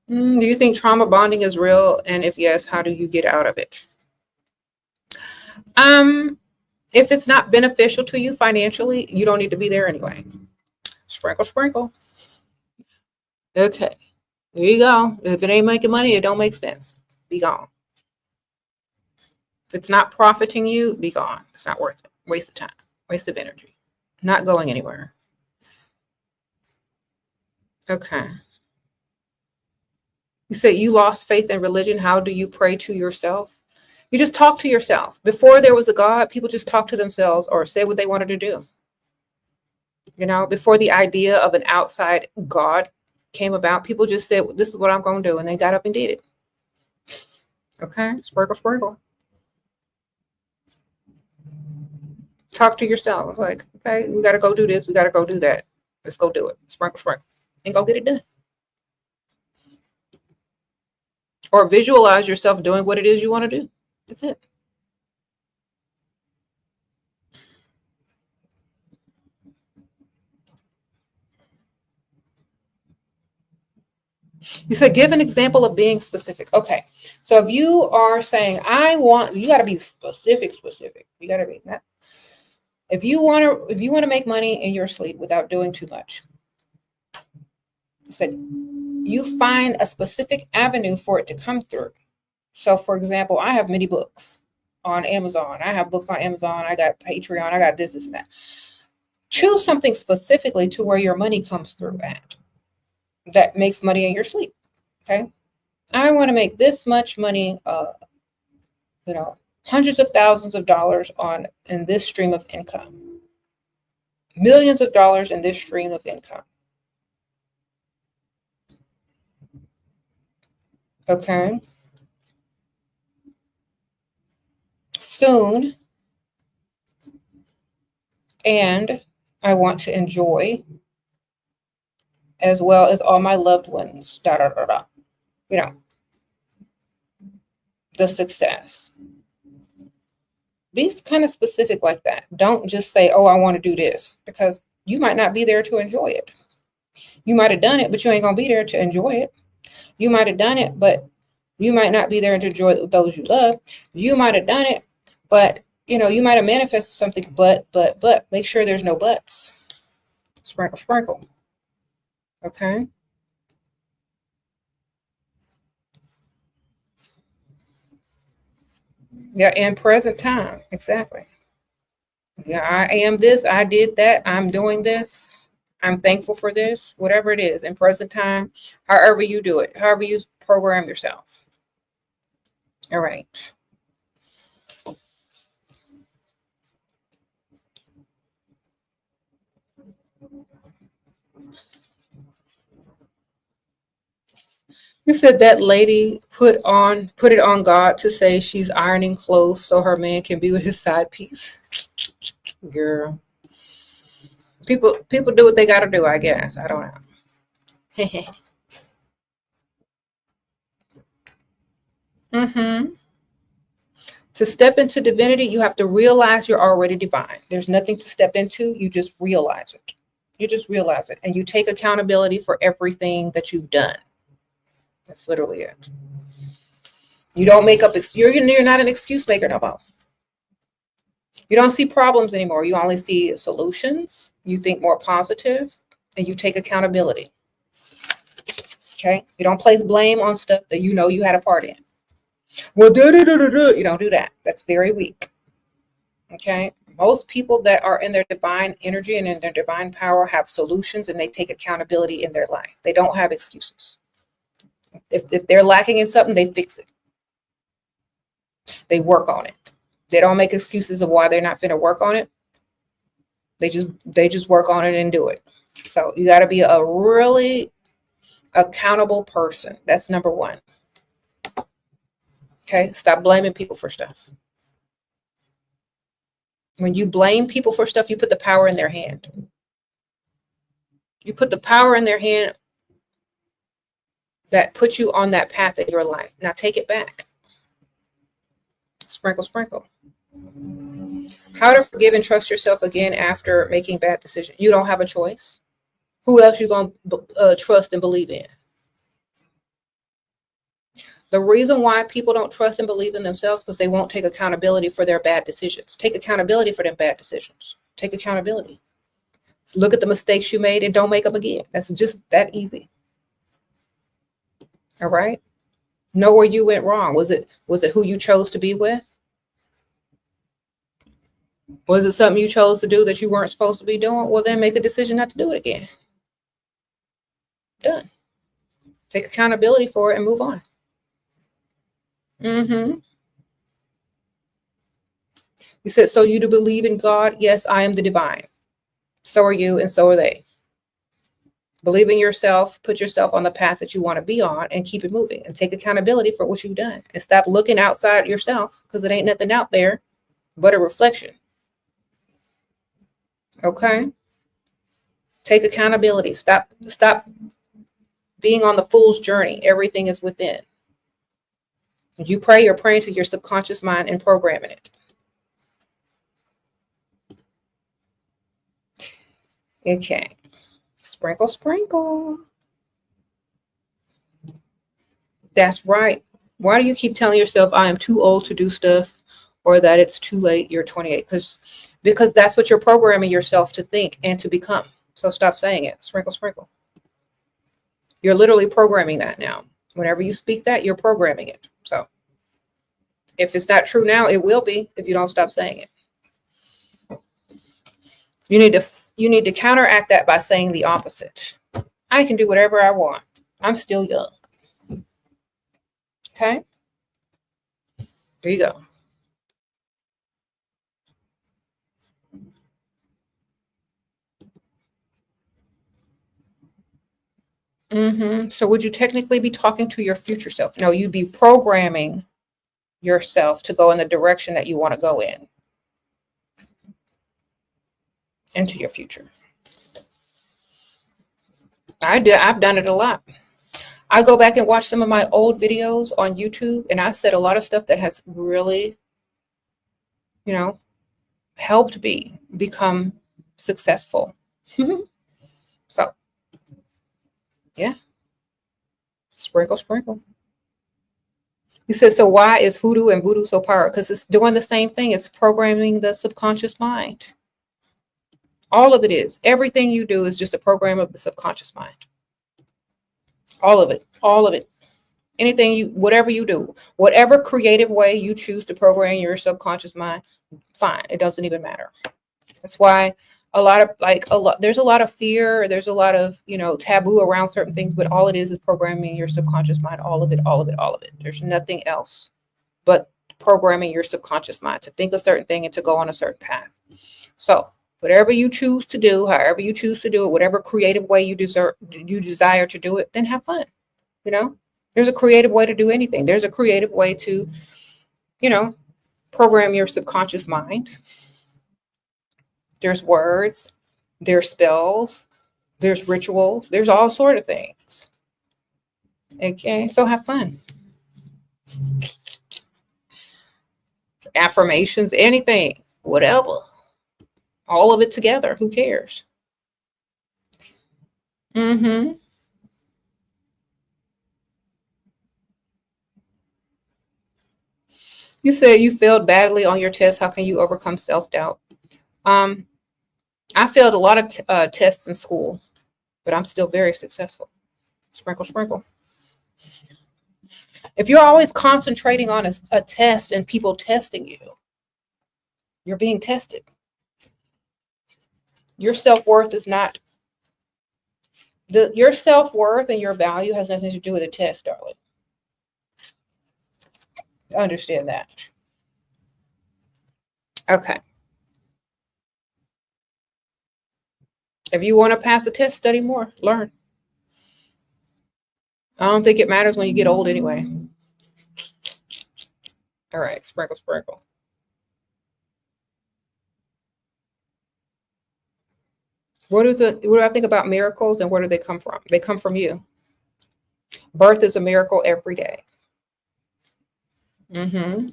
Do you think trauma bonding is real? And if yes, how do you get out of it? If it's not beneficial to you financially, you don't need to be there anyway. Sprinkle. Okay. There you go. If it ain't making money, it don't make sense. Be gone. If it's not profiting you, be gone. It's not worth it. Waste of time. Waste of energy. Not going anywhere. Okay. You said you lost faith in religion. How do you pray to yourself? You just talk to yourself. Before there was a God, people just talked to themselves or said what they wanted to do. Before the idea of an outside God came about, people just said, this is what I'm going to do. And they got up and did it. Okay. Sprinkle. Talk to yourself. Like, okay, we got to go do this. We got to go do that. Let's go do it. Sprinkle. And go get it done. Or visualize yourself doing what it is you want to do. That's it. You said give an example of being specific. Okay. So if you are saying, you got to be specific. You got to be not. If you want to make money in your sleep without doing too much, said you find a specific avenue for it to come through. So for example, I have many books on Amazon. I have books on Amazon. I got Patreon. I got this and that. Choose something specifically to where your money comes through at that makes money in your sleep. Okay. I want to make this much money, hundreds of thousands of dollars in this stream of income, millions of dollars in this stream of income. Okay. Soon. And I want to enjoy, as well as all my loved ones, the success. Be kind of specific like that. Don't just say, oh, I want to do this, because you might not be there to enjoy it. You might have done it, but you ain't going to be there to enjoy it. You might have done it, but you might not be there to enjoy those you love. You might have done it, but you might have manifested something, but make sure there's no buts. Sprinkle, sprinkle. Okay. Yeah, in present time. Exactly. Yeah, I am this, I did that, I'm doing this, I'm thankful for this, whatever it is, in present time, however you do it, however you program yourself. All right. You said that lady put it on God to say she's ironing clothes so her man can be with his side piece. Girl. People do what they gotta do, I guess. I don't know. Mm-hmm. To step into divinity, you have to realize you're already divine. There's nothing to step into. You just realize it. You just realize it. And you take accountability for everything that you've done. That's literally it. You don't make up, you're not an excuse maker no more. You don't see problems anymore. You only see solutions. You think more positive, and you take accountability. Okay? You don't place blame on stuff that you had a part in. Well, you don't do that. That's very weak. Okay? Most people that are in their divine energy and in their divine power have solutions, and they take accountability in their life. They don't have excuses. If they're lacking in something, they fix it. They work on it. They don't make excuses of why they're not going to work on it. They just work on it and do it. So you got to be a really accountable person. That's number one. Okay? Stop blaming people for stuff. When you blame people for stuff, you put the power in their hand. You put the power in their hand that puts you on that path in your life. Now take it back. Sprinkle, sprinkle. How to forgive and trust yourself again after making bad decisions. You don't have a choice. Who else you going to trust and believe in? The reason why people don't trust and believe in themselves because they won't take accountability for their bad decisions. Take accountability for them bad decisions. Take accountability. Look at the mistakes you made and don't make them again. That's just that easy. All right. Know where you went wrong. Was it who you chose to be with? Was it something you chose to do that you weren't supposed to be doing? Well, then make a decision not to do it again. Done. Take accountability for it and move on. Mm-hmm. You said, so you do believe in God? Yes, I am the divine. So are you, and so are they. Believe in yourself, put yourself on the path that you want to be on, and keep it moving, and take accountability for what you've done, and stop looking outside yourself, because it ain't nothing out there but a reflection. Okay? Take accountability. Stop being on the fool's journey. Everything is within. You pray, you're praying to your subconscious mind and programming it. Okay. Sprinkle, sprinkle. That's right. Why do you keep telling yourself I am too old to do stuff or that it's too late, you're 28? Because that's what you're programming yourself to think and to become. So stop saying it. Sprinkle, sprinkle. You're literally programming that now. Whenever you speak that, you're programming it. So if it's not true now, it will be if you don't stop saying it. You need to counteract that by saying the opposite. I can do whatever I want. I'm still young. Okay? There you go. So would you technically be talking to your future self? No, you'd be programming yourself to go in the direction that you want to go in into your future. I've done it a lot. I go back and watch some of my old videos on YouTube, and I said a lot of stuff that has really, helped me become successful. So, yeah, sprinkle, sprinkle. You said, so why is hoodoo and voodoo so powerful? Because it's doing the same thing. It's programming the subconscious mind. All of it is. Everything you do is just a program of the subconscious mind. All of it. All of it. Whatever you do, whatever creative way you choose to program your subconscious mind, fine. It doesn't even matter. That's why there's a lot of fear. There's a lot of, taboo around certain things, but all it is programming your subconscious mind. All of it, all of it, all of it. There's nothing else but programming your subconscious mind to think a certain thing and to go on a certain path. So whatever you choose to do, however you choose to do it, whatever creative way you desire to do it, then have fun. There's a creative way to do anything. There's a creative way to, program your subconscious mind. There's words, there's spells, there's rituals, there's all sort of things. Okay, so have fun. Affirmations, anything, whatever. All of it together. Who cares? You said you failed badly on your test. How can you overcome self-doubt? I failed a lot of tests in school, but I'm still very successful. Sprinkle, sprinkle. If you're always concentrating on a test and people testing you, you're being tested. Your self-worth is not, your self-worth and your value has nothing to do with a test, darling. Understand that. Okay. If you want to pass the test, study more, learn. I don't think it matters when you get old anyway. All right, sprinkle, sprinkle. What do I think about miracles and where do they come from? They come from you. Birth is a miracle every day. You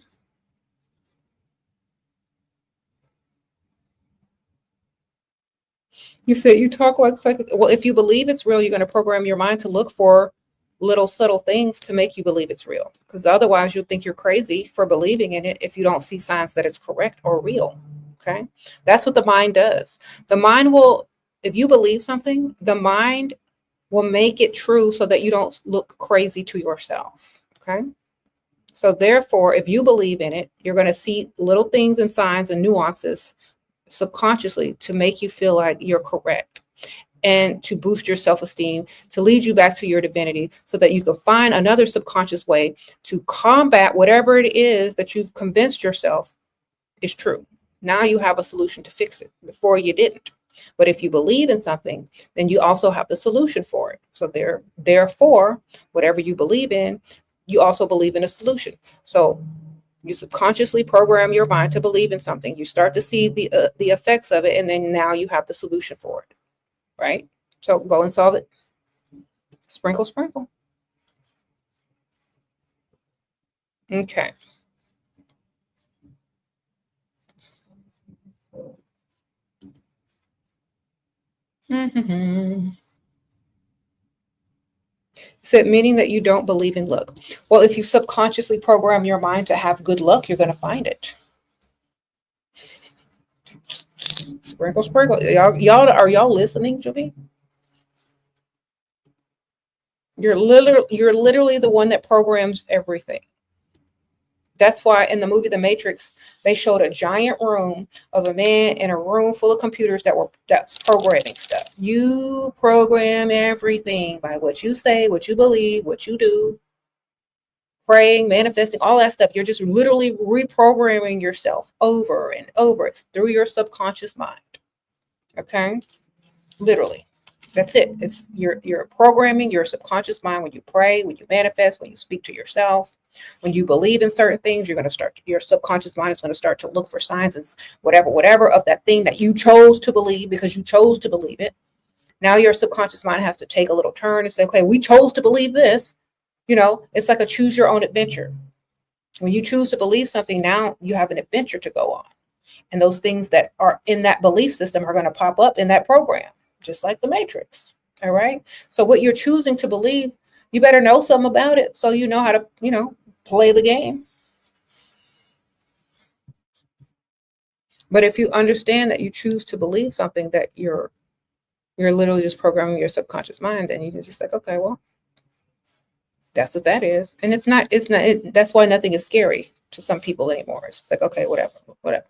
said you talk like psychic. Well, if you believe it's real, you're going to program your mind to look for little subtle things to make you believe it's real. Because otherwise, you'll think you're crazy for believing in it if you don't see signs that it's correct or real. Okay, that's what the mind does. The mind will, if you believe something, the mind will make it true so that you don't look crazy to yourself. Okay. So therefore, if you believe in it, you're going to see little things and signs and nuances subconsciously to make you feel like you're correct and to boost your self-esteem, to lead you back to your divinity so that you can find another subconscious way to combat whatever it is that you've convinced yourself is true. Now you have a solution to fix it. Before you didn't. But if you believe in something, then you also have the solution for it. So therefore, whatever you believe in, you also believe in a solution. So you subconsciously program your mind to believe in something. You start to see the effects of it, and then now you have the solution for it, right? So go and solve it. Sprinkle, sprinkle. Okay. Said, meaning that you don't believe in luck. Well, if you subconsciously program your mind to have good luck, you're going to find it. Sprinkle, sprinkle. Y'all, are y'all listening to me? You're literally the one that programs everything. That's why in the movie The Matrix, they showed a giant room of a man in a room full of computers that's programming stuff. You program everything by what you say, what you believe, what you do, praying, manifesting, all that stuff. You're just literally reprogramming yourself over and over. It's through your subconscious mind. Okay? Literally. That's it. It's you're programming your subconscious mind when you pray, when you manifest, when you speak to yourself. When you believe in certain things, you're going to start, your subconscious mind is going to start to look for signs and whatever of that thing that you chose to believe because you chose to believe it. Now your subconscious mind has to take a little turn and say, okay, we chose to believe this. You know, it's like a choose your own adventure. When you choose to believe something, now you have an adventure to go on. And those things that are in that belief system are going to pop up in that program, just like the Matrix. All right. So what you're choosing to believe, you better know something about it so you know how to, play the game. But if you understand that you choose to believe something that you're literally just programming your subconscious mind, then you can just like, okay, well, that's what that is. And that's why nothing is scary to some people anymore. It's like, okay, whatever.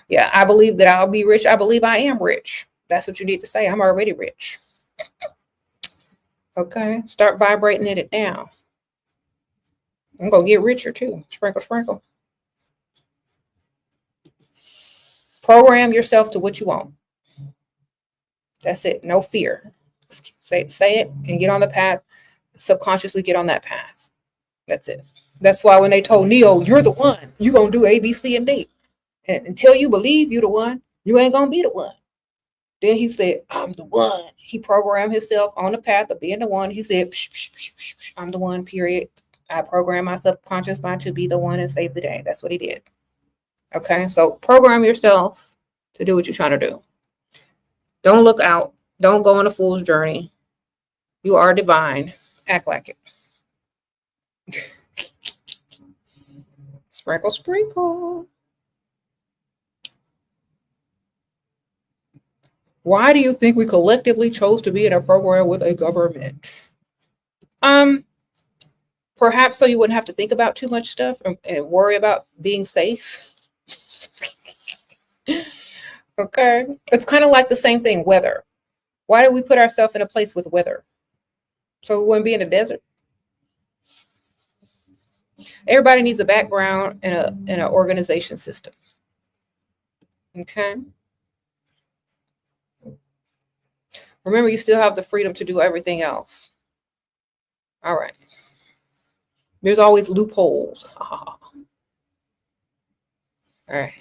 Yeah, I believe that I'll be rich. I believe I am rich. That's what you need to say. I'm already rich. Okay, start vibrating it down. I'm going to get richer too. Sprinkle, sprinkle. Program yourself to what you want. That's it. No fear. Say it and get on the path. Subconsciously get on that path. That's it. That's why when they told Neo, you're the one, you're going to do A, B, C, and D. And until you believe you're the one, you ain't going to be the one. Then he said, I'm the one. He programmed himself on the path of being the one. He said, psh, psh, psh, psh, psh, I'm the one, period. I programmed my subconscious mind to be the one and save the day. That's what he did. Okay, so program yourself to do what you're trying to do. Don't look out. Don't go on a fool's journey. You are divine. Act like it. Sprinkle, sprinkle. Why do you think we collectively chose to be in a program with a government? Perhaps so you wouldn't have to think about too much stuff and worry about being safe. Okay. It's kind of like the same thing, weather. Why did we put ourselves in a place with weather? So we wouldn't be in a desert. Everybody needs a background and an organization system. Okay. Remember, you still have the freedom to do everything else. All right. There's always loopholes. All right.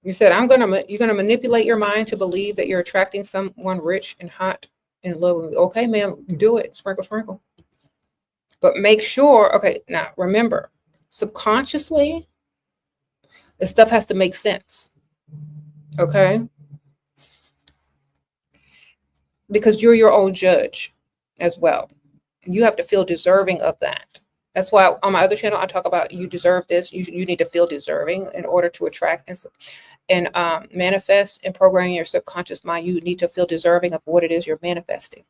You said you're gonna manipulate your mind to believe that you're attracting someone rich and hot and love with me. Okay, ma'am, do it. Sprinkle, sprinkle. But make sure, okay, now remember, subconsciously, the stuff has to make sense. Okay? Because you're your own judge as well. You have to feel deserving of that. That's why on my other channel, I talk about you deserve this. You need to feel deserving in order to attract and manifest and program your subconscious mind. You need to feel deserving of what it is you're manifesting.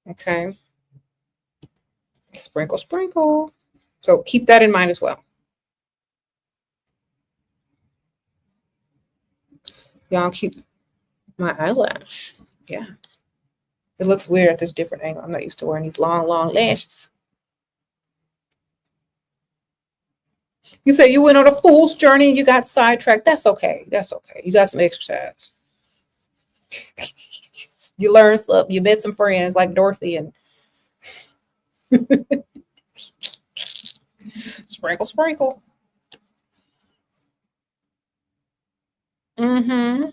Okay. Sprinkle, sprinkle. So keep that in mind as well. Y'all keep my eyelash. Yeah. It looks weird at this different angle. I'm not used to wearing these long, long lashes. You said you went on a fool's journey and you got sidetracked. That's okay. That's okay. You got some exercise. You learned something. You met some friends like Dorothy and sprinkle, sprinkle. Mm-hmm.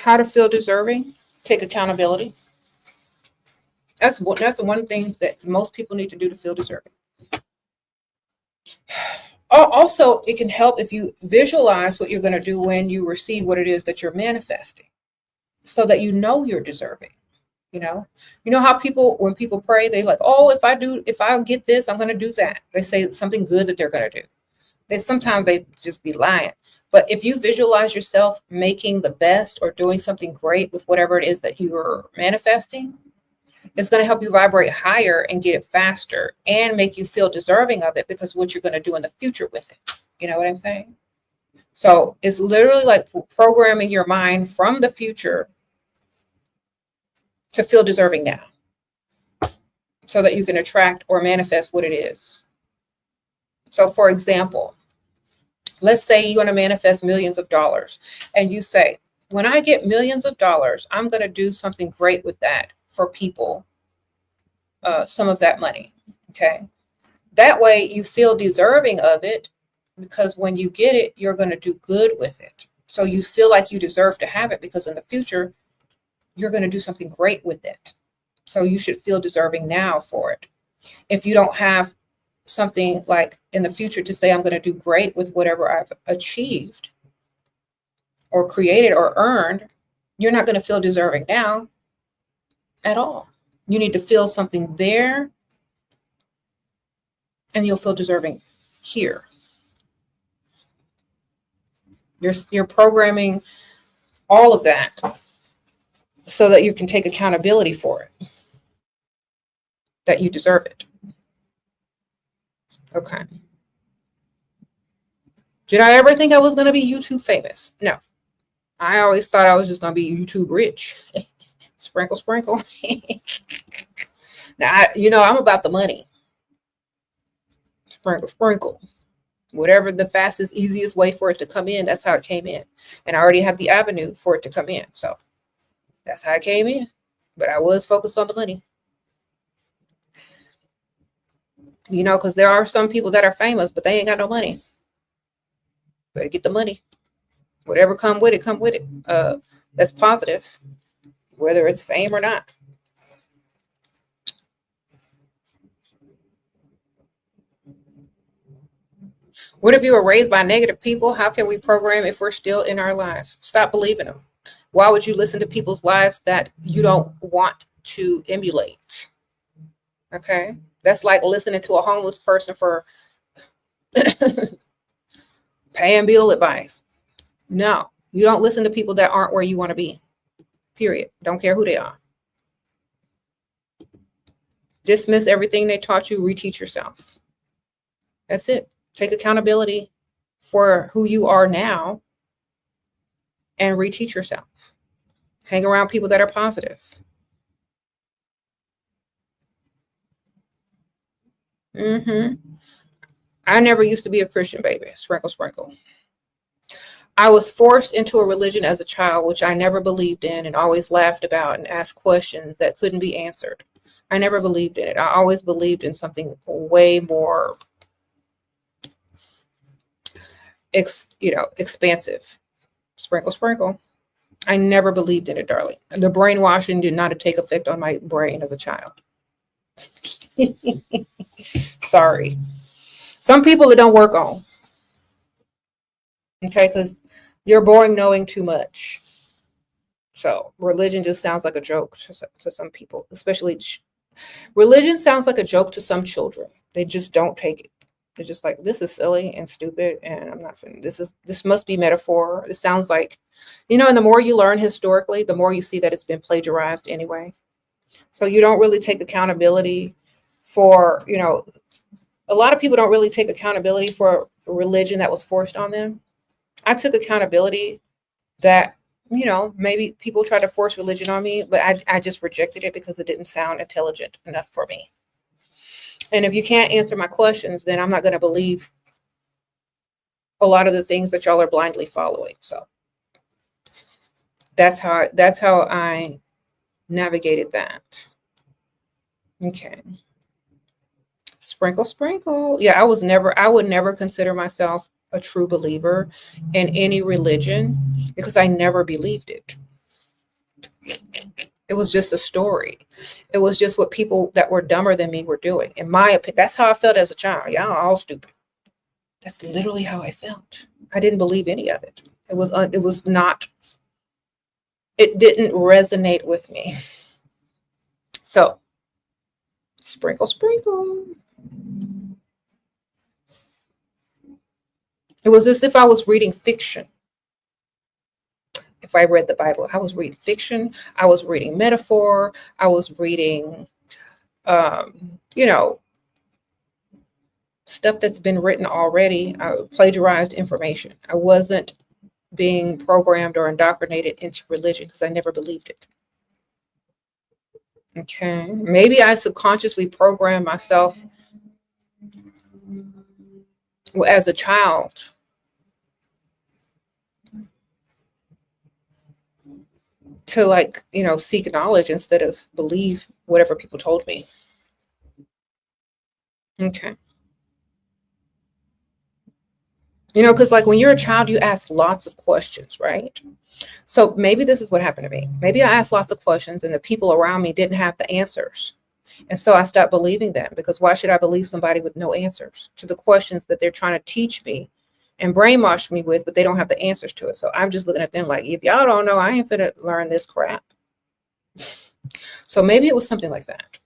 how to feel deserving, take accountability. That's the one thing that most people need to do to feel deserving. Also, it can help if you visualize what you're going to do when you receive what it is that you're manifesting, so that you know you're deserving. You know how people, when people pray, they like, oh, if I get this, I'm going to do that. They say something good that they're going to do. Sometimes they just be lying. But if you visualize yourself making the best or doing something great with whatever it is that you're manifesting, it's going to help you vibrate higher and get it faster and make you feel deserving of it, because what you're going to do in the future with it. You know what I'm saying? So it's literally like programming your mind from the future to feel deserving now, so that you can attract or manifest what it is. So for example, let's say you want to manifest millions of dollars, and you say, when I get millions of dollars, I'm going to do something great with that for people, some of that money. Okay. That way you feel deserving of it, because when you get it, you're going to do good with it. So you feel like you deserve to have it, because in the future, you're going to do something great with it. So you should feel deserving now for it. If you don't have something like in the future to say, I'm going to do great with whatever I've achieved or created or earned, you're not going to feel deserving now at all. You need to feel something there, and you'll feel deserving here. You're programming all of that so that you can take accountability for it, that you deserve it. Okay. Did I ever think I was going to be YouTube famous? No. I always thought I was just going to be YouTube rich. Sprinkle, sprinkle. Now, I'm about the money. Sprinkle, sprinkle. Whatever the fastest, easiest way for it to come in, that's how it came in. And I already had the avenue for it to come in. So that's how it came in. But I was focused on the money. Because there are some people that are famous, but they ain't got no money. Better get the money. Whatever come with it. That's positive, whether it's fame or not. What if you were raised by negative people? How can we program if we're still in our lives? Stop believing them. Why would you listen to people's lives that you don't want to emulate? Okay. That's like listening to a homeless person for pay and bill advice. No, you don't listen to people that aren't where you want to be. Period. Don't care who they are. Dismiss everything they taught you, reteach yourself. That's it. Take accountability for who you are now and reteach yourself. Hang around people that are positive. I never used to be a Christian, baby. Sprinkle, sprinkle. I was forced into a religion as a child, which I never believed in and always laughed about and asked questions that couldn't be answered. I never believed in it. I always believed in something way more, expansive. Sprinkle, sprinkle. I never believed in it, darling. The brainwashing did not take effect on my brain as a child. Sorry. Some people it don't work on. Okay, because you're boring knowing too much. So religion just sounds like a joke to some people, especially religion sounds like a joke to some children. They just don't take it. They're just like, this is silly and stupid, and I'm not finna. This must be metaphor. It sounds like, and the more you learn historically, the more you see that it's been plagiarized anyway. So you don't really take accountability for, a lot of people don't really take accountability for a religion that was forced on them. I took accountability that, maybe people tried to force religion on me, but I just rejected it because it didn't sound intelligent enough for me. And if you can't answer my questions, then I'm not going to believe a lot of the things that y'all are blindly following. So that's how I navigated that. Okay. Sprinkle, sprinkle. Yeah, I would never consider myself a true believer in any religion because I never believed it. It was just a story. It was just what people that were dumber than me were doing. In my opinion, that's how I felt as a child. Y'all all stupid. That's literally how I felt. I didn't believe any of it. It was not, it didn't resonate with me. So, sprinkle, sprinkle. It was as if I was reading fiction. If I read the Bible, I was reading fiction. I was reading metaphor. I was reading, you know, stuff that's been written already, plagiarized information. I wasn't being programmed or indoctrinated into religion because I never believed it. Okay. Maybe I subconsciously programmed myself as a child to, like, seek knowledge instead of believe whatever people told me. Okay. Because like when you're a child, you ask lots of questions, right? So maybe this is what happened to me. Maybe I asked lots of questions and the people around me didn't have the answers. And so I stopped believing them, because why should I believe somebody with no answers to the questions that they're trying to teach me and brainwash me with, but they don't have the answers to it. So I'm just looking at them like, if y'all don't know, I ain't finna learn this crap. So maybe it was something like that.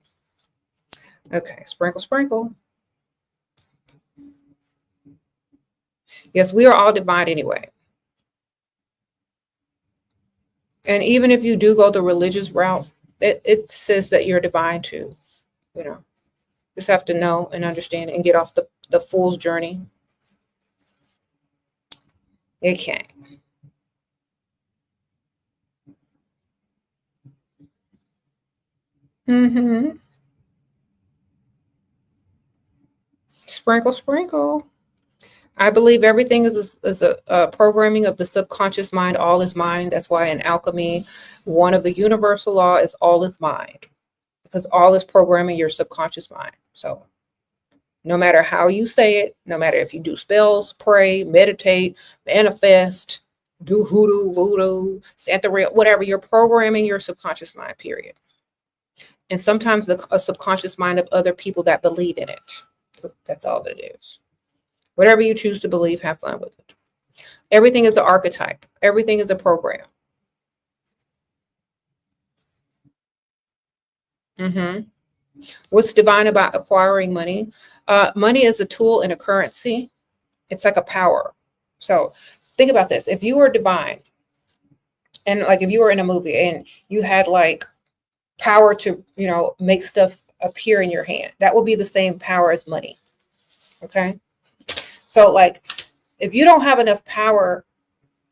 Okay, sprinkle, sprinkle. Yes, we are all divine anyway. And even if you do go the religious route, it says that you're divine too. Just have to know and understand and get off the fool's journey. It can. Mm-hmm. Sprinkle, sprinkle. I believe everything is a programming of the subconscious mind. All is mind. That's why in alchemy, one of the universal law is all is mind, because all is programming your subconscious mind. So no matter how you say it, no matter if you do spells, pray, meditate, manifest, do hoodoo, voodoo, Santeria, whatever, you're programming your subconscious mind, period. And sometimes a subconscious mind of other people that believe in it. That's all it is. Whatever you choose to believe, have fun with it. Everything is an archetype. Everything is a program. Mm-hmm. What's divine about acquiring money? Money is a tool and a currency. It's like a power. So think about this. If you were divine, and like if you were in a movie and you had like power to, make stuff appear in your hand, that will be the same power as money. Okay. So like if you don't have enough power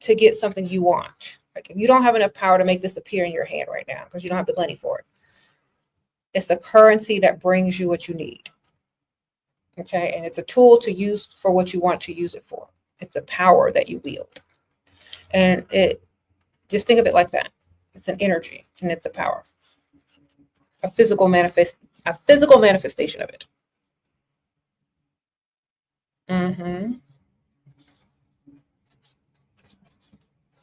to get something you want, like if you don't have enough power to make this appear in your hand right now because you don't have the money for it, it's the currency that brings you what you need. Okay. And it's a tool to use for what you want to use it for. It's a power that you wield. And just think of it like that. It's an energy and it's a power. A physical manifestation of it. Mm-hmm.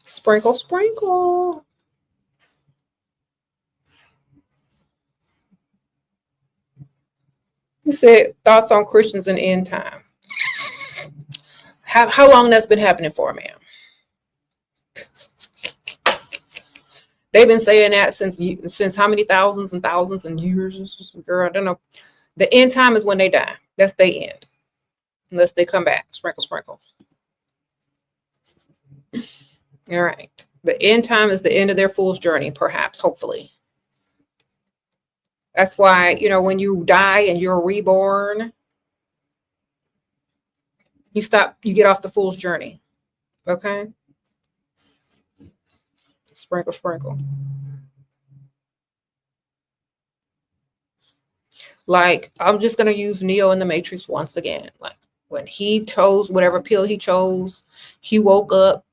Sprinkle, sprinkle. You said thoughts on Christians in end time. How long that's been happening for, ma'am? They've been saying that since how many thousands and thousands and years? Girl, I don't know. The end time is when they die. That's their end. Unless they come back. Sprinkle, sprinkle. All right. The end time is the end of their fool's journey, perhaps, hopefully. That's why, when you die and you're reborn, you get off the fool's journey. Okay? Sprinkle, sprinkle. Like, I'm just going to use Neo in the Matrix once again. Like, when he chose whatever pill he chose, he woke up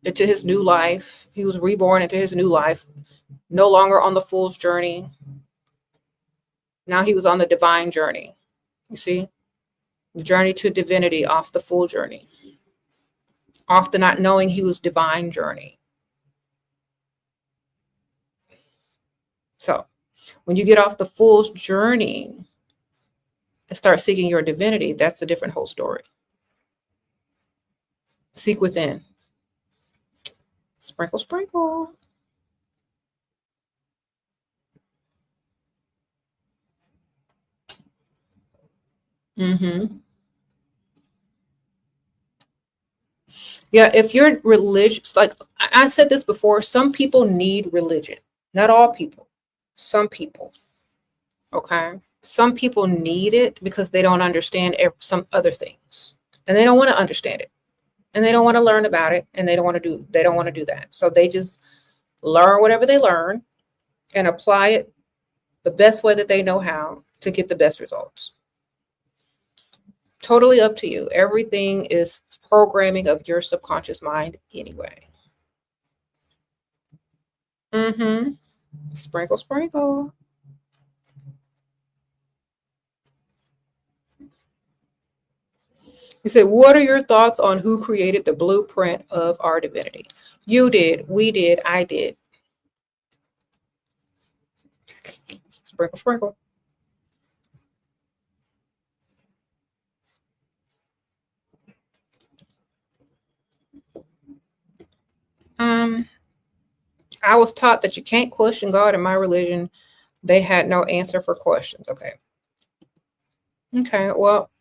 into his new life. He was reborn into his new life, no longer on the fool's journey. Now he was on the divine journey. You see? The journey to divinity, off the fool journey. Off the not knowing he was divine journey. So when you get off the fool's journey and start seeking your divinity, that's a different whole story. Seek within. Sprinkle, sprinkle. Mm-hmm. Yeah, if you're religious, like I said this before, some people need religion. Not all people. Some people. Okay. Some people need it because they don't understand some other things. And they don't want to understand it. And they don't want to learn about it. And they don't want to do that. So they just learn whatever they learn and apply it the best way that they know how to get the best results. Totally up to you. Everything is programming of your subconscious mind anyway. Mm-hmm. Sprinkle, sprinkle. He said, what are your thoughts on who created the blueprint of our divinity? You did, we did, I did. Sprinkle, sprinkle. I was taught that you can't question God in my religion. They had no answer for questions. Okay. Okay. Well,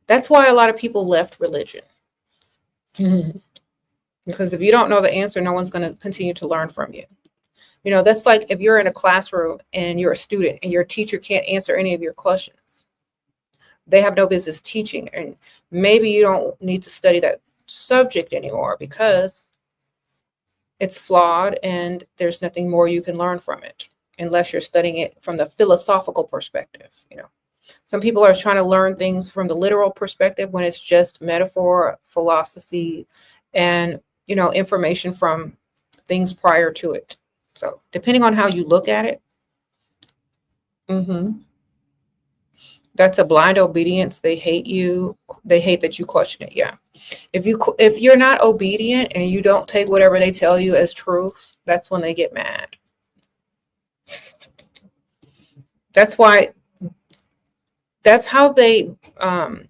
that's why a lot of people left religion. Because if you don't know the answer, no one's going to continue to learn from you. You know, that's like if you're in a classroom and you're a student and your teacher can't answer any of your questions. They have no business teaching. And maybe you don't need to study that subject anymore because it's flawed and there's nothing more you can learn from it unless you're studying it from the philosophical perspective. You know, some people are trying to learn things from the literal perspective when it's just metaphor, philosophy, and, you know, information from things prior to it. So depending on how you look at it, mm-hmm, that's a blind obedience. They hate you. They hate that you question it. Yeah. If you're not obedient and you don't take whatever they tell you as truth, that's when they get mad. That's why that's how they um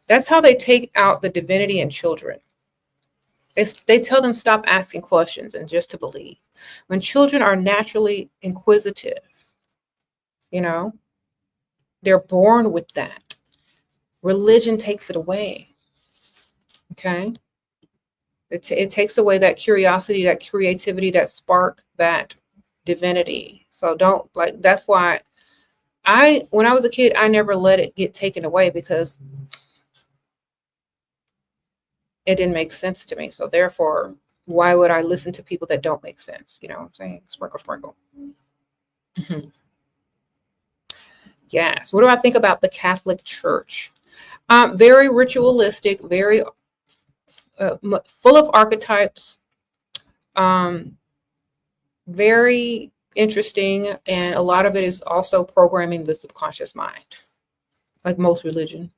that's how they take out the divinity in children. They tell them stop asking questions and just to believe. When children are naturally inquisitive, you know, they're born with that. Religion takes it away. Okay. It takes away that curiosity, that creativity, that spark, that divinity. So don't like, that's why when I was a kid, I never let it get taken away because it didn't make sense to me. So therefore, why would I listen to people that don't make sense? You know what I'm saying? Sprinkle, sprinkle. Mhm. Yes. What do I think about the Catholic Church? Very ritualistic, very full of archetypes, um, very interesting, and a lot of it is also programming the subconscious mind, like most religion.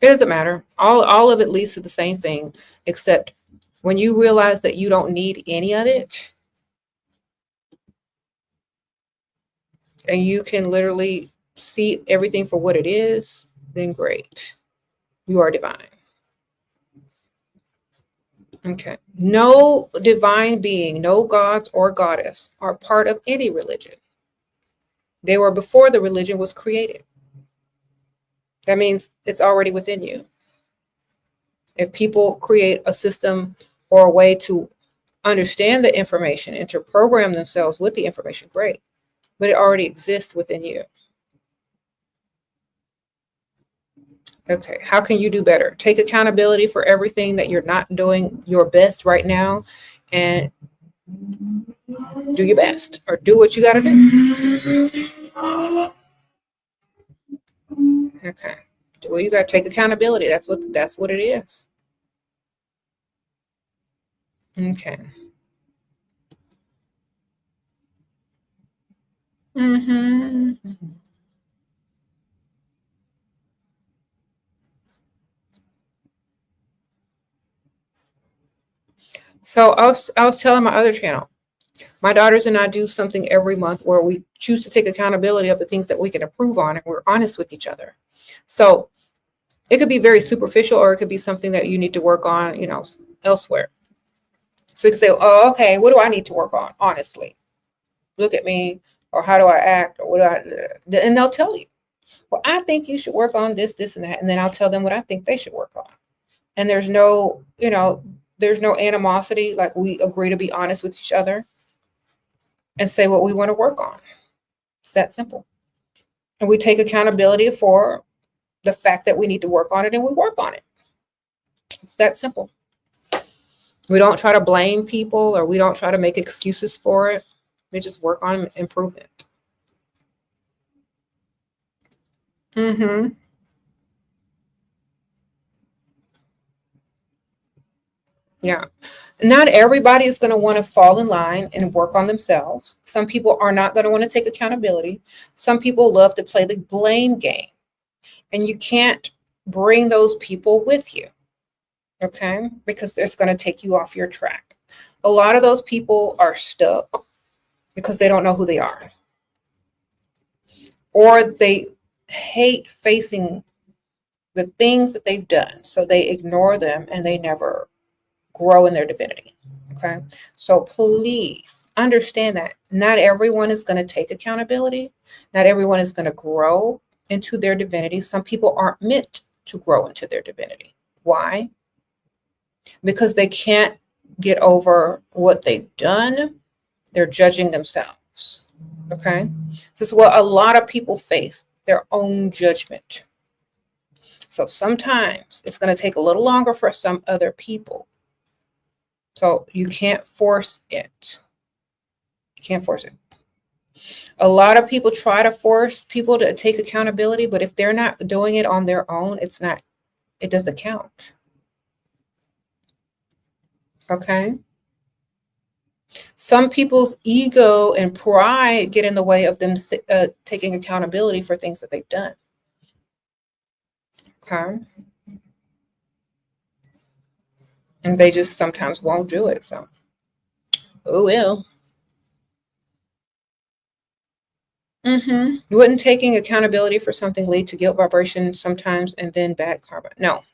It doesn't matter. All of it leads to the same thing, except when you realize that you don't need any of it, and you can literally see everything for what it is, then great. You are divine. Okay. No divine being, no gods or goddess are part of any religion. They were before the religion was created. That means it's already within you. If people create a system or a way to understand the information and to program themselves with the information, great. But it already exists within you. Okay, how can you do better? Take accountability for everything that you're not doing your best right now and do your best or do what you got to do. Okay. Well, you got to take accountability. That's what it is. Okay. Mm-hmm. So I was telling my other channel, My daughters and I do something every month where we choose to take accountability of the things that we can improve on, and we're honest with each other. So it could be very superficial, or it could be something that you need to work on, elsewhere. So you can say, oh, okay, what do I need to work on? Honestly, look at me, or how do I act, or and they'll tell you, well, I think you should work on this, this, and that. And then I'll tell them what I think they should work on. And there's no animosity. Like, we agree to be honest with each other and say what we want to work on. It's that simple. And we take accountability for the fact that we need to work on it, and we work on it. It's that simple. We don't try to blame people, or we don't try to make excuses for it. We just work on improving it. Mm-hmm. Yeah. Not everybody is going to want to fall in line and work on themselves. Some people are not going to want to take accountability. Some people love to play the blame game, and you can't bring those people with you, okay? Because it's going to take you off your track. A lot of those people are stuck because they don't know who they are, or they hate facing the things that they've done, so they ignore them and they never grow in their divinity. Okay, so please understand that not everyone is going to take accountability. Not everyone is going to grow into their divinity. Some people aren't meant to grow into their divinity. Why? Because they can't get over what they've done. They're judging themselves. Okay, this is what a lot of people face, their own judgment. So sometimes it's going to take a little longer for some other people. So you can't force it. You can't force it. A lot of people try to force people to take accountability, but if they're not doing it on their own, it doesn't count. Okay? Some people's ego and pride get in the way of them taking accountability for things that they've done. Okay? And they just sometimes won't do it. So, oh well. Wouldn't taking accountability for something lead to guilt vibration sometimes and then bad karma? No.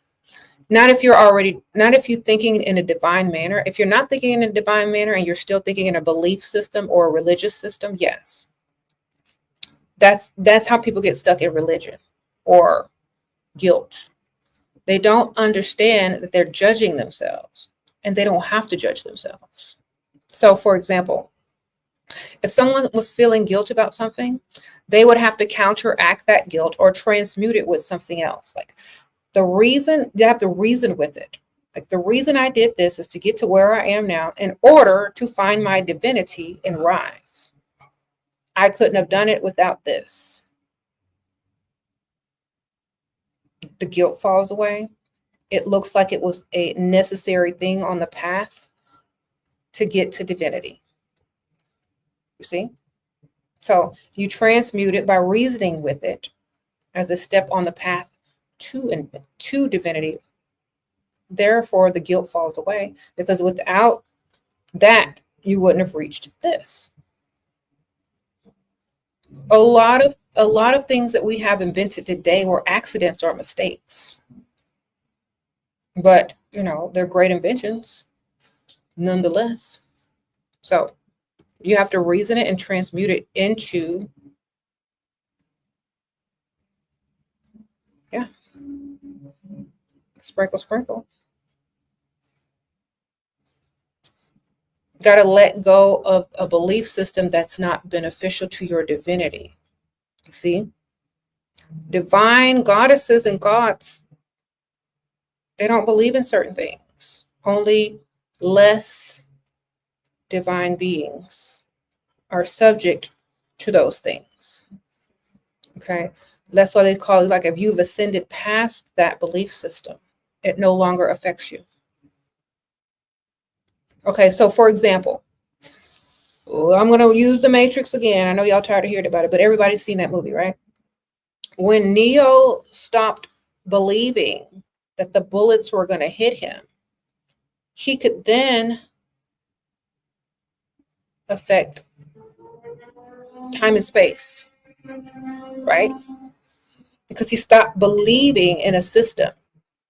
Not if you're thinking in a divine manner. If you're not thinking in a divine manner and you're still thinking in a belief system or a religious system, yes. That's how people get stuck in religion or guilt. They don't understand that they're judging themselves, and they don't have to judge themselves. So, for example, if someone was feeling guilt about something, they would have to counteract that guilt or transmute it with something else. Like, they have to reason with it. Like, the reason I did this is to get to where I am now in order to find my divinity and rise. I couldn't have done it without this. The guilt falls away. It looks like it was a necessary thing on the path to get to divinity. You see? So you transmute it by reasoning with it as a step on the path to divinity. Therefore, the guilt falls away, because without that, you wouldn't have reached this. A lot of things that we have invented today were accidents or mistakes. But, they're great inventions nonetheless. So you have to reason it and transmute it into, yeah, sprinkle, sprinkle. Got to let go of a belief system that's not beneficial to your divinity. You see? Divine goddesses and gods, they don't believe in certain things. Only less divine beings are subject to those things. Okay? That's why they call it, like, if you've ascended past that belief system, it no longer affects you. Okay, so for example, I'm going to use The Matrix again. I know y'all tired of hearing about it, but everybody's seen that movie, right? When Neo stopped believing that the bullets were going to hit him, he could then affect time and space, right? Because he stopped believing in a system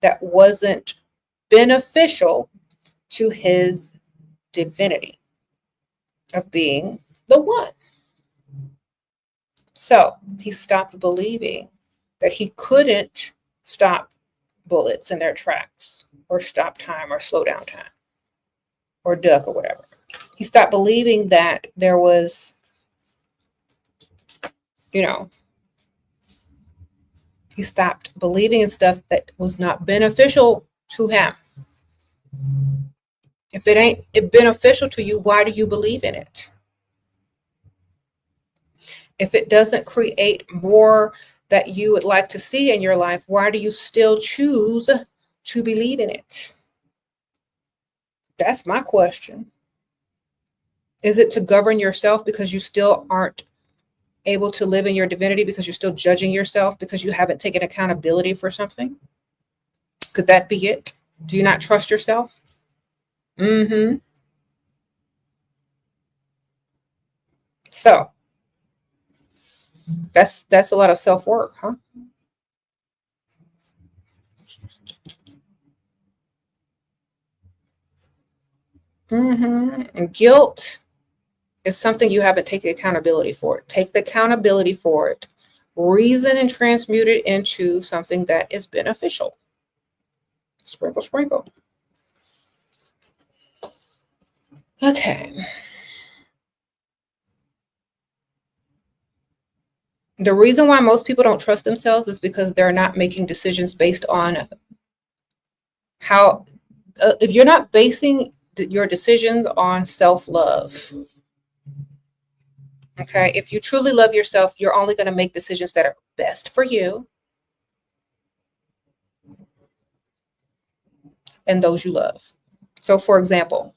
that wasn't beneficial to his divinity of being the one. So he stopped believing that he couldn't stop bullets in their tracks, or stop time, or slow down time, or duck, or whatever. He stopped believing that there was, he stopped believing in stuff that was not beneficial to him. If it ain't beneficial to you, why do you believe in it? If it doesn't create more that you would like to see in your life, why do you still choose to believe in it? That's my question. Is it to govern yourself because you still aren't able to live in your divinity, because you're still judging yourself because you haven't taken accountability for something? Could that be it? Do you not trust yourself? So that's a lot of self-work, huh? And guilt is something you haven't taken accountability for. Take the accountability for it, reason and transmute it into something that is beneficial. Sprinkle, sprinkle. Okay. The reason why most people don't trust themselves is because they're not making decisions based on how, if you're not basing your decisions on self-love, okay, if you truly love yourself, you're only going to make decisions that are best for you and those you love. So, for example,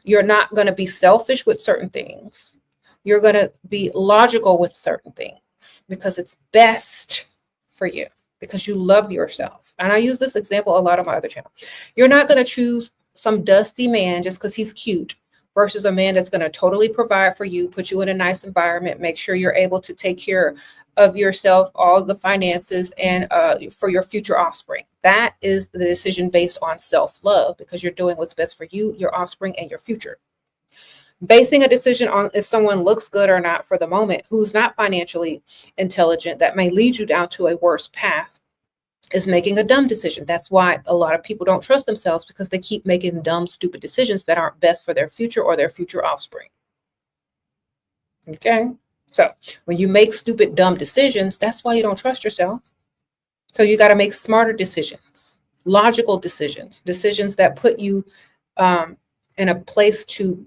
you're not going to be selfish with certain things. You're going to be logical with certain things because it's best for you, because you love yourself. And I use this example a lot on my other channel. You're not going to choose some dusty man just because he's cute versus a man that's going to totally provide for you, put you in a nice environment, make sure you're able to take care of yourself, all the finances, and for your future offspring. That is the decision based on self-love, because you're doing what's best for you, your offspring, and your future. Basing a decision on if someone looks good or not for the moment, who's not financially intelligent, that may lead you down to a worse path, is making a dumb decision. That's why a lot of people don't trust themselves, because they keep making dumb, stupid decisions that aren't best for their future or their future offspring. Okay. So when you make stupid, dumb decisions, that's why you don't trust yourself. So you got to make smarter decisions, logical decisions, decisions that put you in a place to,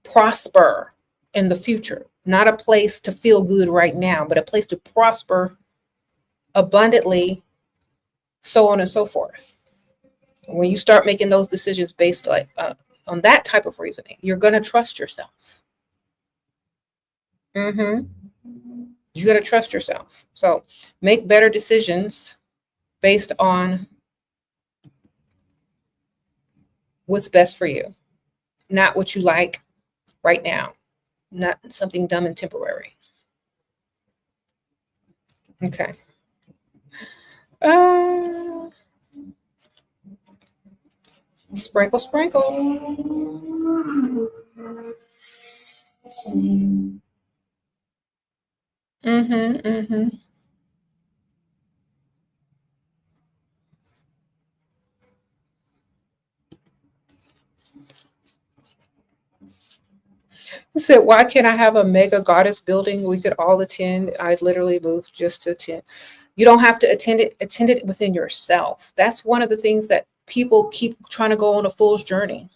prosper in the future. Not a place to feel good right now, but a place to prosper abundantly, so on and so forth. When you start making those decisions based on that type of reasoning, you're going to trust yourself. You got to trust yourself. So make better decisions based on what's best for you, not what you like right now, not something dumb and temporary. Okay. Sprinkle, sprinkle. Who said, why can't I have a mega goddess building we could all attend? I'd literally move just to attend. You don't have to attend it within yourself. That's one of the things that people keep trying to go on a fool's journey.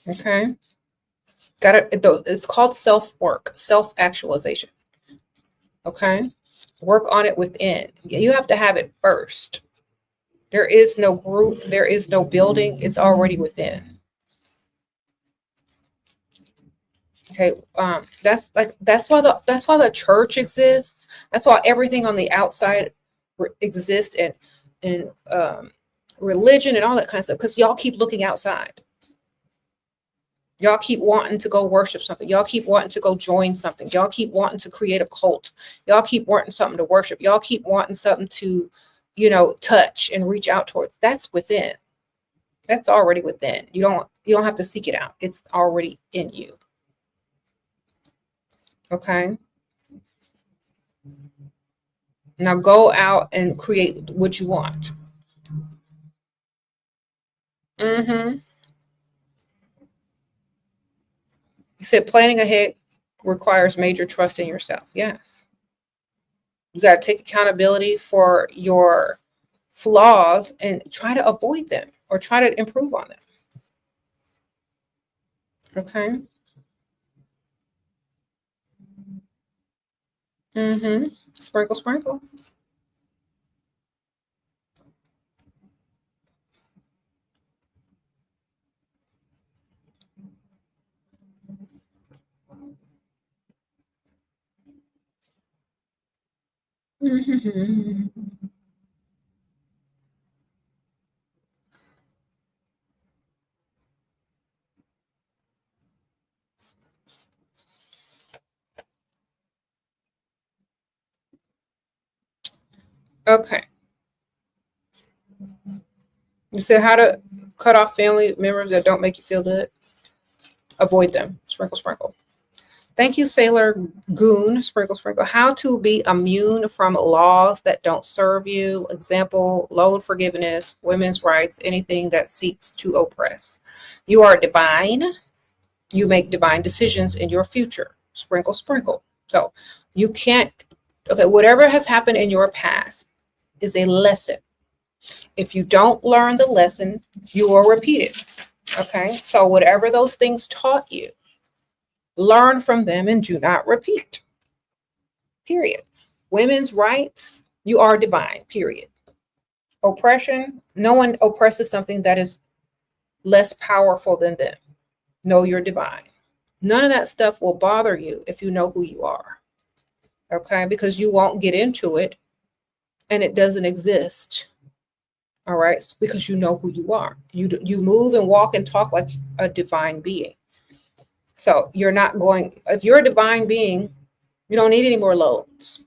Okay. It's called self-work, self-actualization. Okay. Work on it within. You have to have it first. There is no group, there is no building, it's already within. Okay, that's why the church exists. That's why everything on the outside exists, and religion and all that kind of stuff, because y'all keep looking outside. Y'all keep wanting to go worship something. Y'all keep wanting to go join something. Y'all keep wanting to create a cult. Y'all keep wanting something to worship. Y'all keep wanting something to, touch and reach out towards. That's within. That's already within. You don't have to seek it out. It's already in you. Okay? Now go out and create what you want. Mm-hmm. You said planning ahead requires major trust in yourself. Yes. You got to take accountability for your flaws and try to avoid them or try to improve on them. Okay. Mm-hmm. Sprinkle, sprinkle. Mm-hmm. Okay. You said how to cut off family members that don't make you feel good. Avoid them. Sprinkle, sprinkle. Thank you, Sailor Goon. Sprinkle, sprinkle. How to be immune from laws that don't serve you. Example, load forgiveness, women's rights, anything that seeks to oppress. You are divine. You make divine decisions in your future. Sprinkle, sprinkle. So you can't, okay, whatever has happened in your past is a lesson. If you don't learn the lesson, you will repeat it. Okay. So whatever those things taught you, learn from them and do not repeat. Period. Women's rights, you are divine. Period. Oppression, no one oppresses something that is less powerful than them. Know you're divine. None of that stuff will bother you if you know who you are. Okay. Because you won't get into it and it doesn't exist. All right. Because you know who you are. You move and walk and talk like a divine being. So you're not going, if you're a divine being, you don't need any more loads.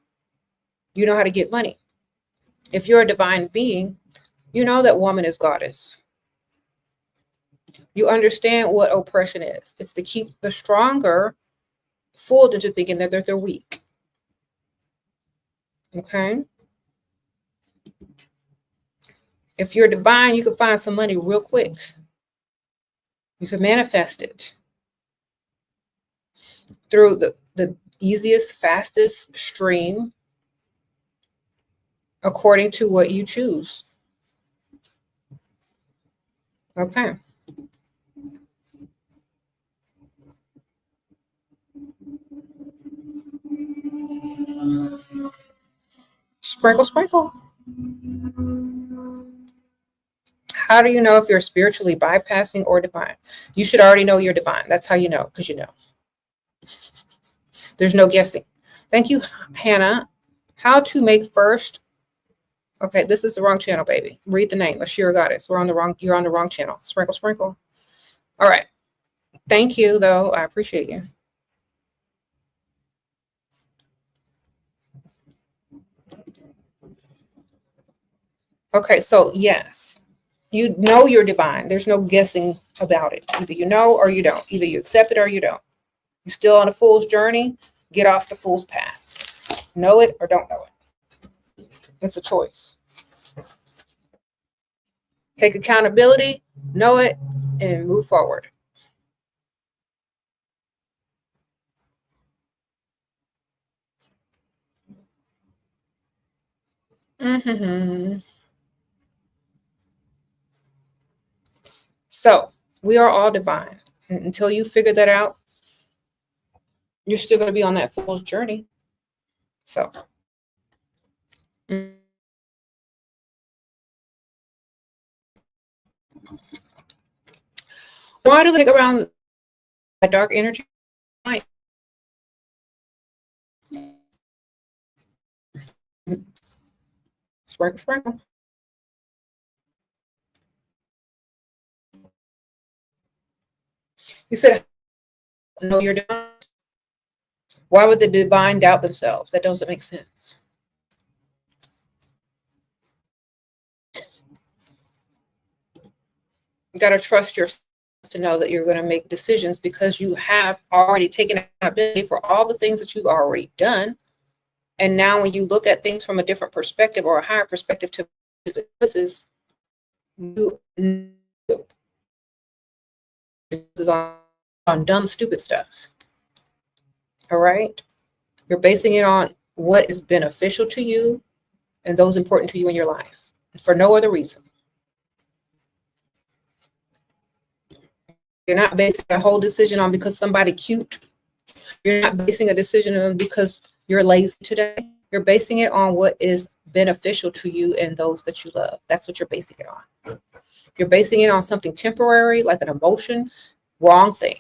You know how to get money. If you're a divine being, you know that woman is goddess. You understand what oppression is. It's to keep the stronger fooled into thinking that they're weak. Okay. If you're divine, you can find some money real quick. You can manifest it through the easiest, fastest stream according to what you choose. Okay. Sprinkle, sprinkle. How do you know if you're spiritually bypassing or divine? You should already know you're divine. That's how you know, because you know. There's no guessing. Thank you, Hannah. How to make first. Okay, this is the wrong channel, baby. Read the name. Ashera Goddess. You're on the wrong channel. Sprinkle, sprinkle. All right. Thank you, though. I appreciate you. Okay, so yes, you know you're divine. There's no guessing about it. Either you know or you don't. Either you accept it or you don't. You're still on a fool's journey. Get off the fool's path. Know it or don't know it. It's a choice. Take accountability, know it, and move forward. Mm-hmm. So we are all divine. And until you figure that out, you're still going to be on that fool's journey. So. Why do they go around a dark energy? Light. Sprinkle, sprinkle. He said, no, you're divine. Why would the divine doubt themselves? That doesn't make sense. You got to trust yourself to know that you're going to make decisions because you have already taken accountability for all the things that you've already done. And now when you look at things from a different perspective or a higher perspective to the choices, you is on dumb, stupid stuff. All right? You're basing it on what is beneficial to you and those important to you in your life for no other reason. You're not basing a whole decision on because somebody cute. You're not basing a decision on because you're lazy today. You're basing it on what is beneficial to you and those that you love. That's what you're basing it on. You're basing it on something temporary, like an emotion. Wrong thing.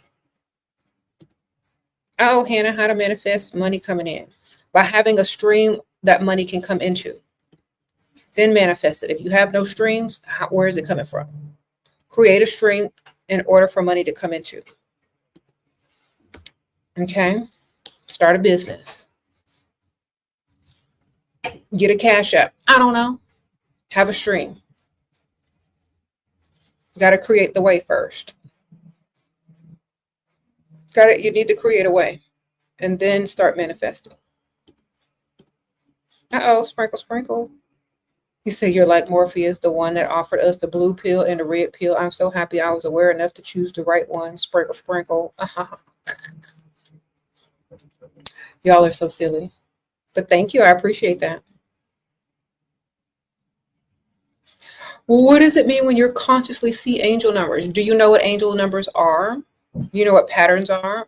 Oh, Hannah, how to manifest money coming in? By having a stream that money can come into. Then manifest it. If you have no streams, where is it coming from? Create a stream in order for money to come into. Okay? Start a business. Get a cash app. I don't know. Have a stream. Got to create the way first. You need to create a way and then start manifesting. Uh-oh, sprinkle, sprinkle. You say you're like Morpheus, the one that offered us the blue pill and the red pill. I'm so happy I was aware enough to choose the right one. Sprinkle, sprinkle. Y'all are so silly. But thank you. I appreciate that. Well, what does it mean when you consciously see angel numbers? Do you know what angel numbers are? You know what patterns are?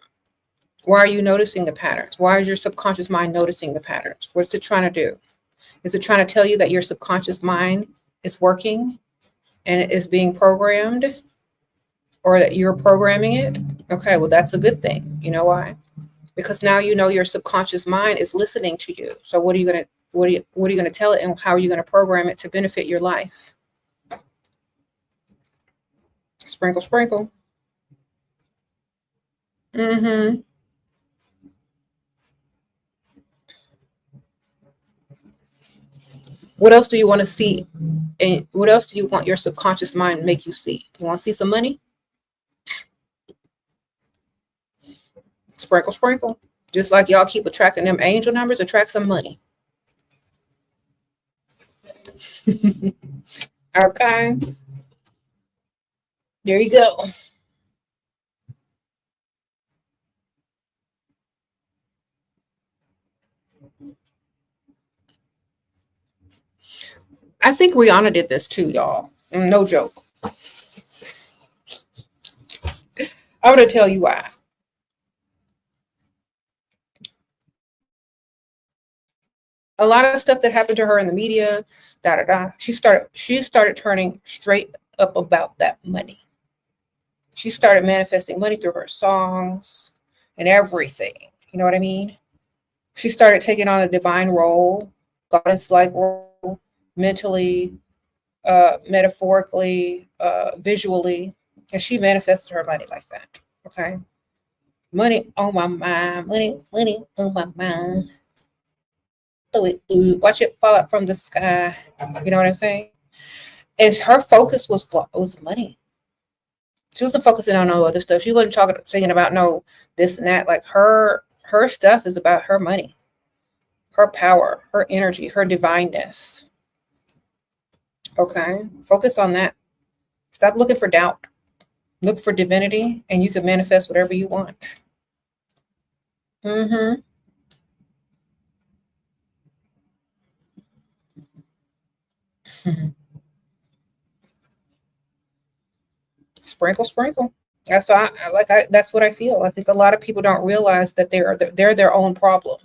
Why are you noticing the patterns? Why is your subconscious mind noticing the patterns? What's it trying to do? Is it trying to tell you that your subconscious mind is working and it is being programmed, or that you're programming it? Okay, well, that's a good thing. You know why? Because now you know your subconscious mind is listening to you. So what are you going to tell it, and how are you going to program it to benefit your life? Sprinkle, sprinkle. Mm-hmm. What else do you want to see? And what else do you want your subconscious mind to make you see? You want to see some money? Sprinkle, sprinkle. Just like y'all keep attracting them angel numbers, attract some money. Okay. There you go. I think Rihanna did this too, y'all. No joke. I'm going to tell you why. A lot of stuff that happened to her in the media, she started turning straight up about that money. She started manifesting money through her songs and everything. You know what I mean? She started taking on a divine role, goddess-like role, mentally, metaphorically, visually, and she manifested her money like that. Okay, money on my mind, money on my mind. Watch it fall out from the sky. You know what I'm saying? And her focus was money. She wasn't focusing on no other stuff. She wasn't singing about no this and that. Like her stuff is about her money, her power, her energy, her divineness. Okay, focus on that. Stop looking for doubt. Look for divinity, and you can manifest whatever you want. Mm-hmm. Sprinkle, sprinkle. That's that's what I feel. I think a lot of people don't realize that they're their own problem.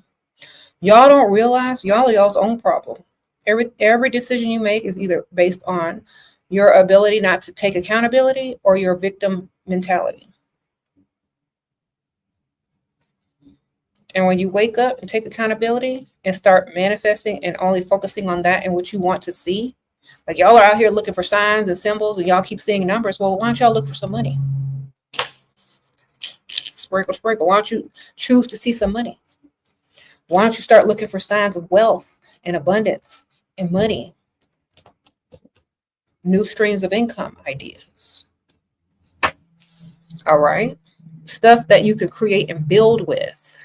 Y'all don't realize y'all are y'all's own problem. Every decision you make is either based on your ability not to take accountability or your victim mentality. And when you wake up and take accountability and start manifesting and only focusing on that and what you want to see, like y'all are out here looking for signs and symbols and y'all keep seeing numbers. Well, why don't y'all look for some money? sprinkle, sprinkle. Why don't you choose to see some money? Why don't you start looking for signs of wealth and abundance and money? New streams of income ideas. All right. Stuff that you could create and build with.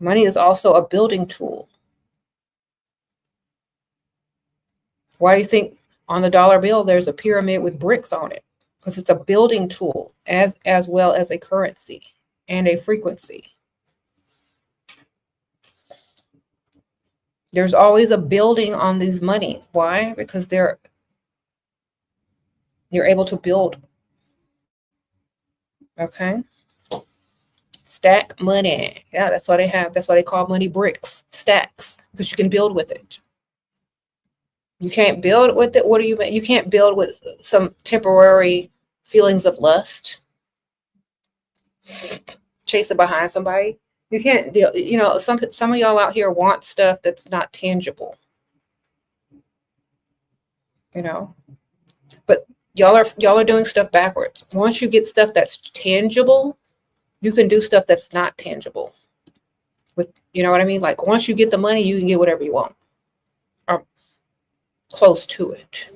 Money is also a building tool. Why do you think on the dollar bill there's a pyramid with bricks on it? Because it's a building tool as well as a currency and a frequency. There's always a building on these monies. Why? Because you're able to build. Okay. Stack money. Yeah, that's why they have. That's why they call money bricks, stacks, because you can build with it. You can't build with it. What do you mean? You can't build with some temporary feelings of lust, chasing behind somebody. You can't deal. You know, some of y'all out here want stuff that's not tangible. You know, but y'all are doing stuff backwards. Once you get stuff that's tangible, you can do stuff that's not tangible. With, you know what I mean? Like once you get the money, you can get whatever you want, or close to it.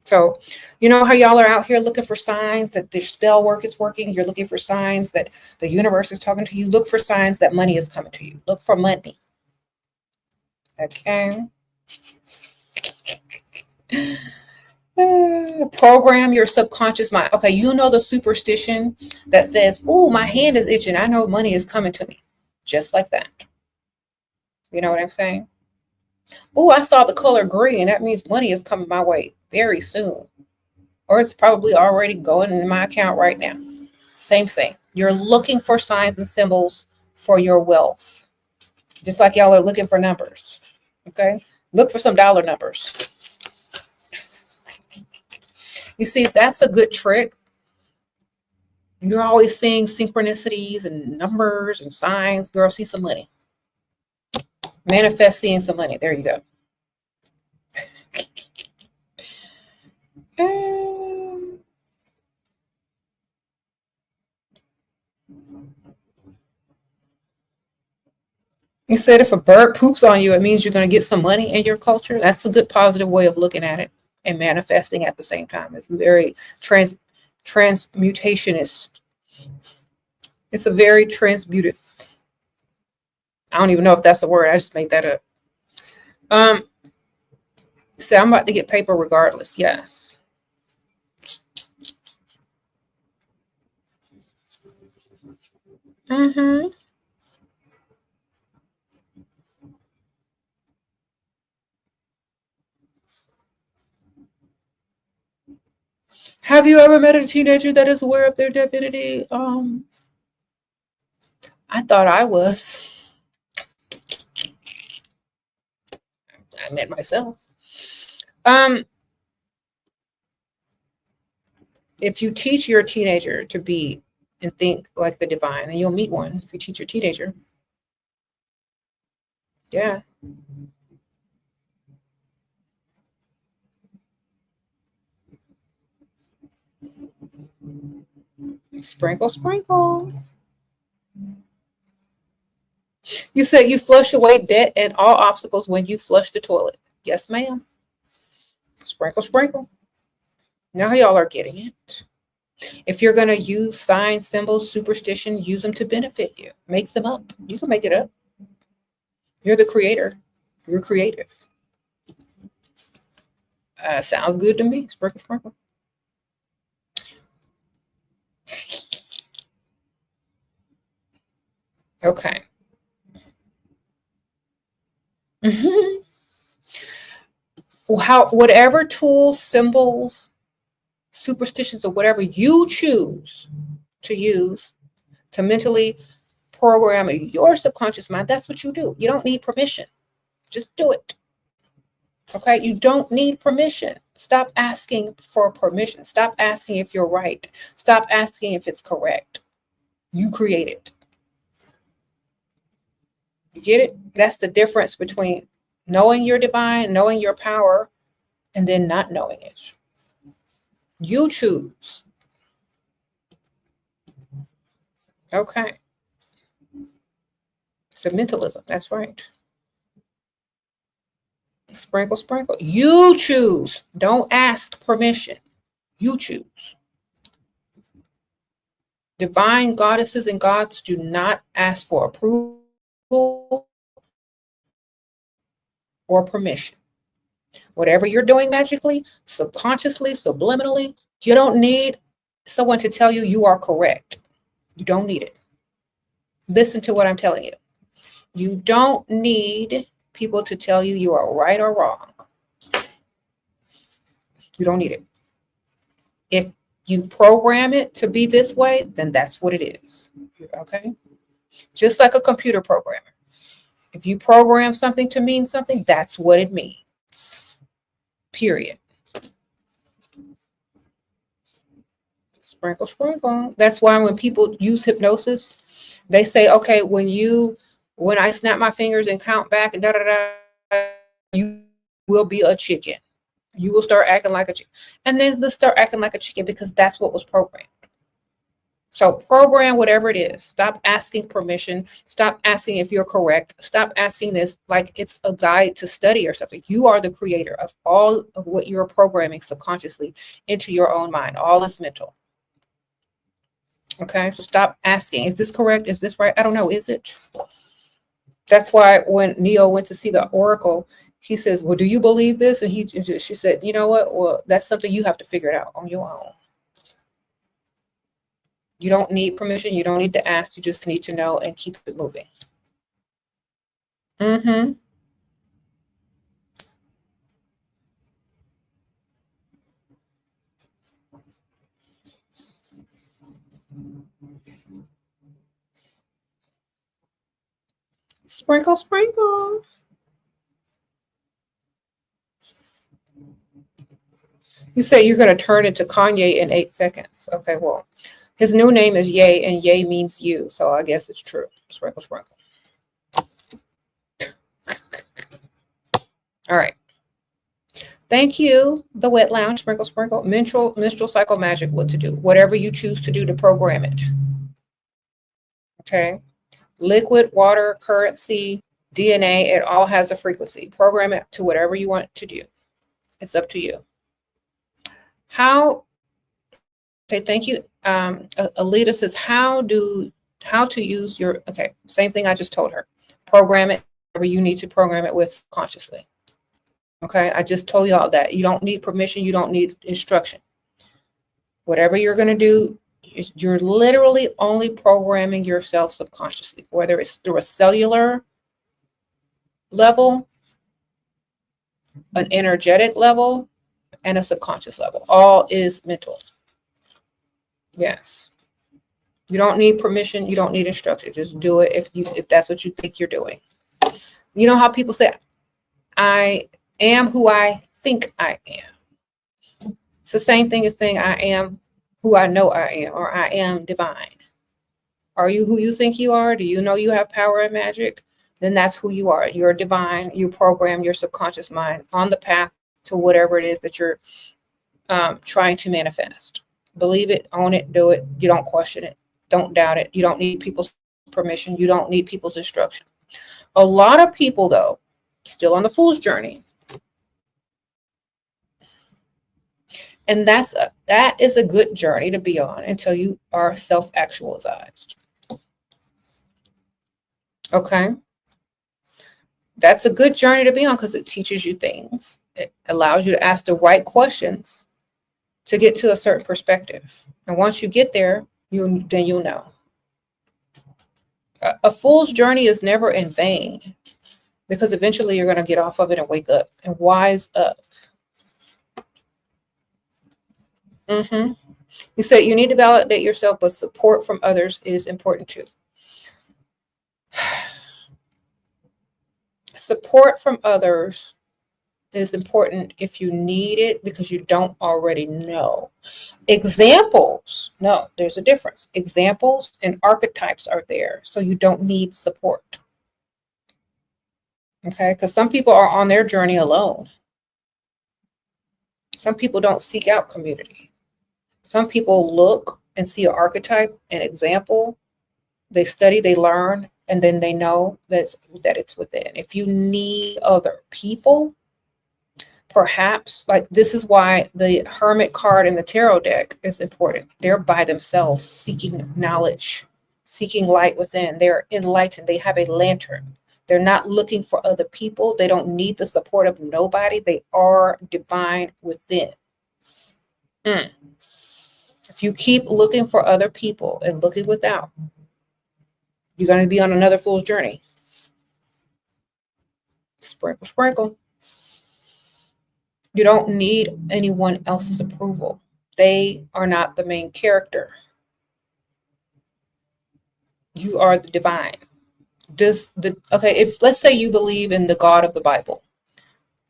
So, you know how y'all are out here looking for signs that the spell work is working? You're looking for signs that the universe is talking to you. Look for signs that money is coming to you. Look for money. Okay. Program your subconscious mind. Okay, you know the superstition that says, "Oh, my hand is itching. I know money is coming to me." Just like that. You know what I'm saying? Oh, I saw the color green. That means money is coming my way very soon. Or it's probably already going in my account right now. Same thing. You're looking for signs and symbols for your wealth. Just like y'all are looking for numbers. Okay? Look for some dollar numbers. You see, that's a good trick. You're always seeing synchronicities and numbers and signs. Girl, see some money. Manifest seeing some money. There you go. You said if a bird poops on you, it means you're going to get some money in your culture. That's a good positive way of looking at it and manifesting at the same time. It's very transmutationist. It's a very transmutive. I don't even know if that's a word. I just made that up. So I'm about to get paper regardless. Yes. Have you ever met a teenager that is aware of their divinity? I thought I was. I met myself. If you teach your teenager to be and think like the divine, and you'll meet one if you teach your teenager. Yeah. Sprinkle, sprinkle. You said you flush away debt and all obstacles when you flush the toilet. Yes, ma'am. Sprinkle, sprinkle. Now y'all are getting it. If you're going to use signs, symbols, superstition, use them to benefit you. Make them up. You can make it up. You're the creator. You're creative. Sounds good to me. Sprinkle, sprinkle. Okay. Whatever tools, symbols, superstitions, or whatever you choose to use to mentally program your subconscious mind, that's what you do. You don't need permission. Just do it. Okay? You don't need permission. Stop asking for permission. Stop asking if you're right. Stop asking if it's correct. You create it. You get it? That's the difference between knowing you're divine, knowing your power, and then not knowing it. You choose. Okay. So mentalism. That's right. Sprinkle, sprinkle. You choose. Don't ask permission. You choose. Divine goddesses and gods do not ask for approval or permission. Whatever you're doing magically, subconsciously, subliminally, you don't need someone to tell you you are correct. You don't need it. Listen to what I'm telling you. You don't need people to tell you you are right or wrong. You don't need it. If you program it to be this way, then that's what it is. Okay? Just like a computer programmer. If you program something to mean something, that's what it means. Period. Sprinkle, sprinkle. That's why when people use hypnosis, they say, okay, when I snap my fingers and count back and da da da, you will be a chicken. You will start acting like a chicken. And then they'll start acting like a chicken because that's what was programmed. So program whatever it is. Stop asking permission. Stop asking if you're correct. Stop asking this like it's a guide to study or something. You are the creator of all of what you're programming subconsciously into your own mind. All is mental. Okay, so stop asking, is this correct? Is this right? I don't know. Is it? That's why when Neo went to see the oracle, he says, well, do you believe this? And she said, you know what? Well, that's something you have to figure it out on your own. You don't need permission. You don't need to ask. You just need to know and keep it moving. Mm-hmm. Sprinkle, sprinkle. You say you're going to turn into Kanye in 8 seconds. Okay, well, his new name is Ye, and Ye means you. So I guess it's true. Sprinkle, sprinkle. All right. Thank you, the Wet Lounge, Sprinkle, Sprinkle. Menstrual cycle magic, what to do. Whatever you choose to do to program it. Okay. Liquid, water, currency, DNA, it all has a frequency. Program it to whatever you want it to do. It's up to you. Okay, thank you. Alita says, how to use your, okay, same thing I just told her. Program it whatever you need to program it with consciously. Okay, I just told y'all that. You don't need permission. You don't need instruction. Whatever you're going to do, you're literally only programming yourself subconsciously, whether it's through a cellular level, an energetic level, and a subconscious level. All is mental. Yes. You don't need permission. You don't need instruction. Just do it if that's what you think you're doing. You know how people say, I am who I think I am. It's the same thing as saying I am who I know I am, or I am divine. Are you who you think you are? Do you know you have power and magic? Then that's who you are. You're divine. You program your subconscious mind on the path to whatever it is that you're trying to manifest. Believe it, own it, do it. You don't question it. Don't doubt it. You don't need people's permission. You don't need people's instruction. A lot of people, though, still on the fool's journey. And that is a good journey to be on until you are self-actualized. Okay? That's a good journey to be on because it teaches you things. It allows you to ask the right questions to get to a certain perspective. And once you get there, then you'll know. A fool's journey is never in vain because eventually you're going to get off of it and wake up and wise up. You said you need to validate yourself, but support from others is important too. Support from others is important if you need it because you don't already know. Examples, no, there's a difference. Examples and archetypes are there, so you don't need support. Okay, because some people are on their journey alone. Some people don't seek out community. Some people look and see an archetype, an example. They study, they learn, and then they know that it's within. If you need other people, perhaps, like, this is why the Hermit card in the tarot deck is important. They're by themselves, seeking knowledge, seeking light within. They're enlightened. They have a lantern. They're not looking for other people. They don't need the support of nobody. They are divine within. If you keep looking for other people and looking without, you're going to be on another fool's journey. Sprinkle, sprinkle. You don't need anyone else's approval. They are not the main character. You are the divine. If let's say you believe in the God of the Bible,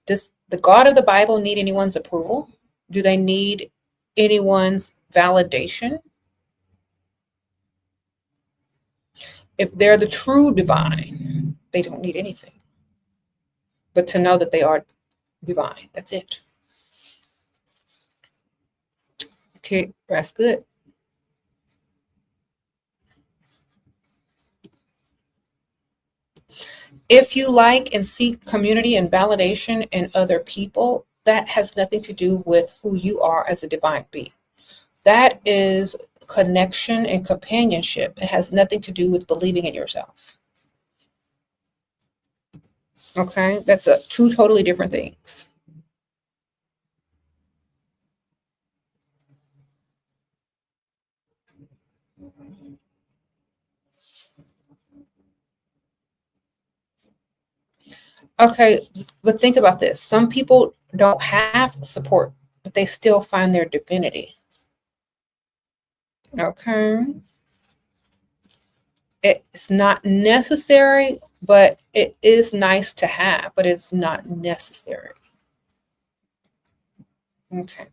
does the God of the Bible need anyone's approval? Do they need anyone's validation? If they're the true divine, they don't need anything but to know that they are divine. That's it. Okay, that's good. If you like and seek community and validation in other people, that has nothing to do with who you are as a divine being. That is connection and companionship. It has nothing to do with believing in yourself. Okay, that's two totally different things. Okay, but think about this. Some people don't have support, but they still find their divinity. Okay. It's not necessary, but it is nice to have, but it's not necessary. Okay.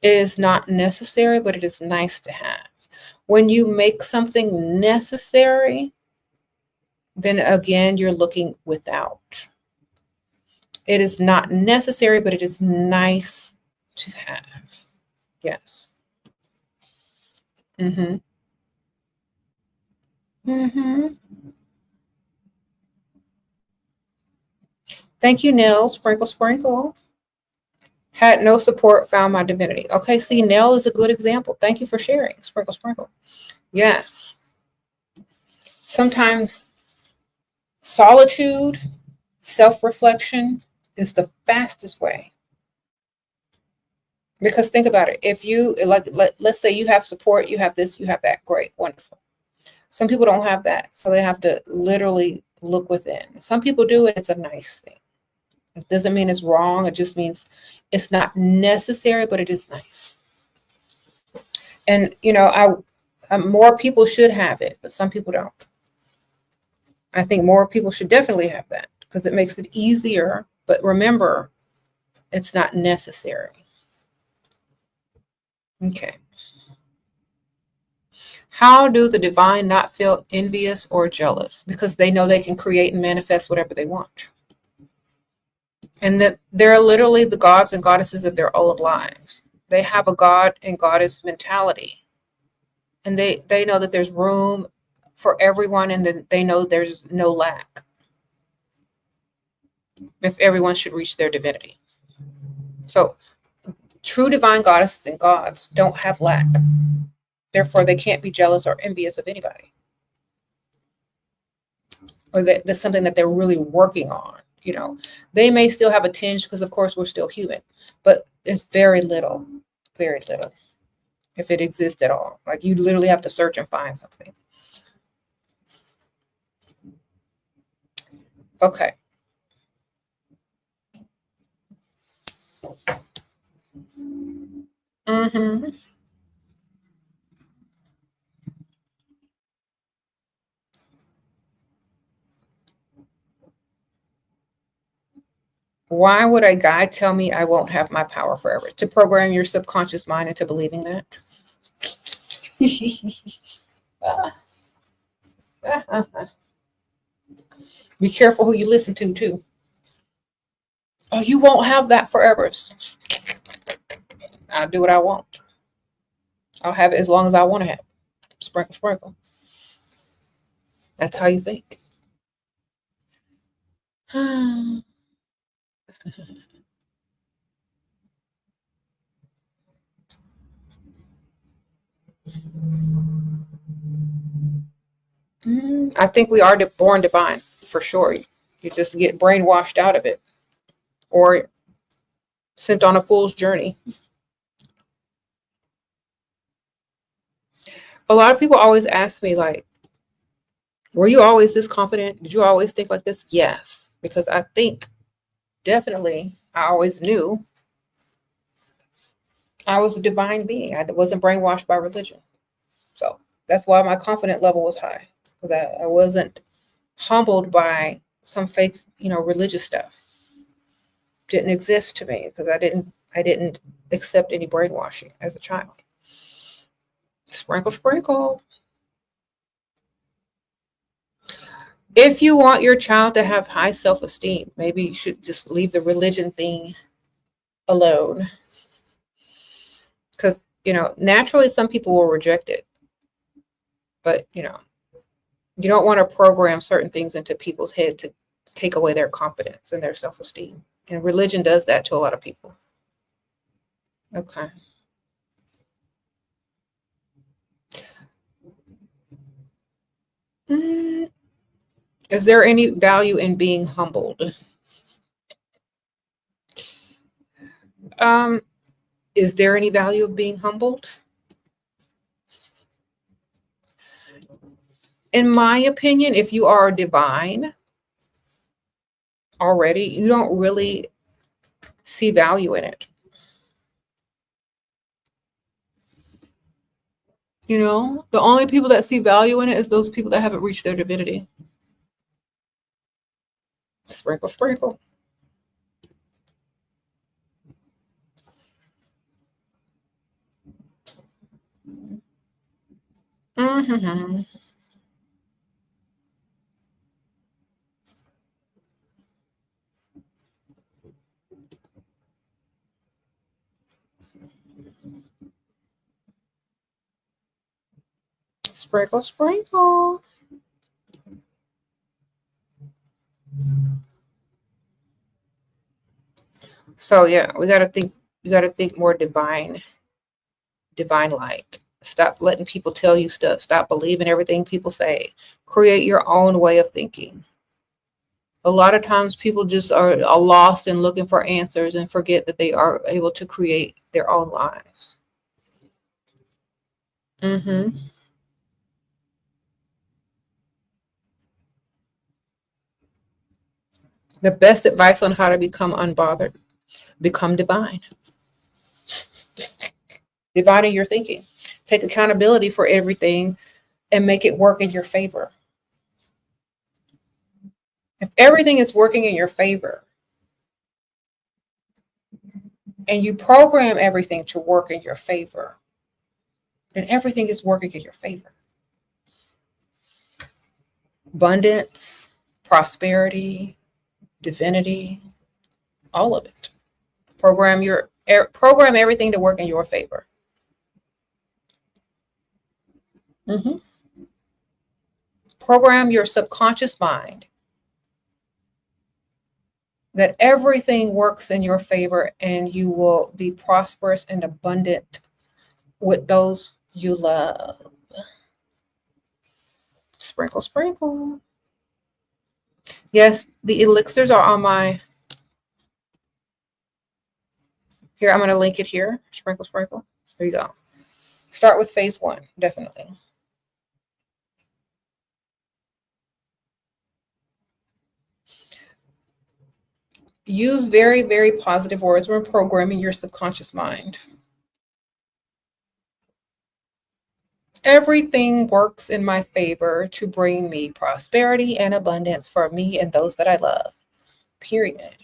It is not necessary, but it is nice to have. When you make something necessary, then again, you're looking without. It is not necessary, but it is nice to have. Yes. Mm-hmm. Mm-hmm. Thank you, Nell. Sprinkle, sprinkle. Had no support, found my divinity. Okay, see, Nell is a good example. Thank you for sharing. Sprinkle, sprinkle. Yes. Sometimes solitude, self-reflection is the fastest way. Because think about it. If you, let's say you have support, you have this, you have that. Great, wonderful. Some people don't have that, so they have to literally look within. Some people do it. It's a nice thing. It doesn't mean it's wrong. It just means it's not necessary, but it is nice. And, more people should have it, but some people don't. I think more people should definitely have that because it makes it easier. But remember, it's not necessary. Okay. How do the divine not feel envious or jealous? Because they know they can create and manifest whatever they want. And that they're literally the gods and goddesses of their own lives. They have a god and goddess mentality. And they know that there's room for everyone and that they know there's no lack. If everyone should reach their divinity. So true divine goddesses and gods don't have lack. Therefore, they can't be jealous or envious of anybody. Or that's something that they're really working on. They may still have a tinge because, of course, we're still human. But there's very little, if it exists at all. Like, you literally have to search and find something. Okay. Mm-hmm. Why would a guide tell me I won't have my power forever? To program your subconscious mind into believing that? Be careful who you listen to, too. Oh, you won't have that forever. I'll do what I want. I'll have it as long as I want to have it. Sprinkle, sprinkle. That's how you think. I think we are born divine, for sure. You just get brainwashed out of it or sent on a fool's journey. A lot of people always ask me, like, were you always this confident? Did you always think like this? Yes, because I think definitely I always knew I was a divine being. I wasn't brainwashed by religion. So that's why my confidence level was high, because I wasn't humbled by some fake, religious stuff. Didn't exist to me because I didn't accept any brainwashing as a child. Sprinkle, sprinkle. If you want your child to have high self-esteem, maybe you should just leave the religion thing alone. Because, naturally some people will reject it. But, you don't want to program certain things into people's head to take away their confidence and their self-esteem. And religion does that to a lot of people. Okay. Is there any value in being humbled? Is there any value of being humbled? In my opinion, if you are divine already, you don't really see value in it. The only people that see value in it is those people that haven't reached their divinity. Sprinkle, sprinkle. Mm-hmm. Sprinkle, sprinkle. So yeah, we gotta think more divine like. Stop letting people tell you stuff. Stop believing everything people say. Create your own way of thinking. A lot of times people just are lost in looking for answers and forget that they are able to create their own lives. Mm-hmm. The best advice on how to become unbothered: become divine. Divine in your thinking. Take accountability for everything and make it work in your favor. If everything is working in your favor and you program everything to work in your favor, then everything is working in your favor. Abundance, prosperity, divinity, all of it. Program everything to work in your favor. Mm-hmm. Program your subconscious mind that everything works in your favor and you will be prosperous and abundant with those you love. Sprinkle, sprinkle. Yes, the elixirs are on my. Here, I'm going to link it here. Sprinkle, sprinkle. There you go. Start with phase 1, definitely. Use very, very positive words when programming your subconscious mind. Everything works in my favor to bring me prosperity and abundance for me and those that I love. Period.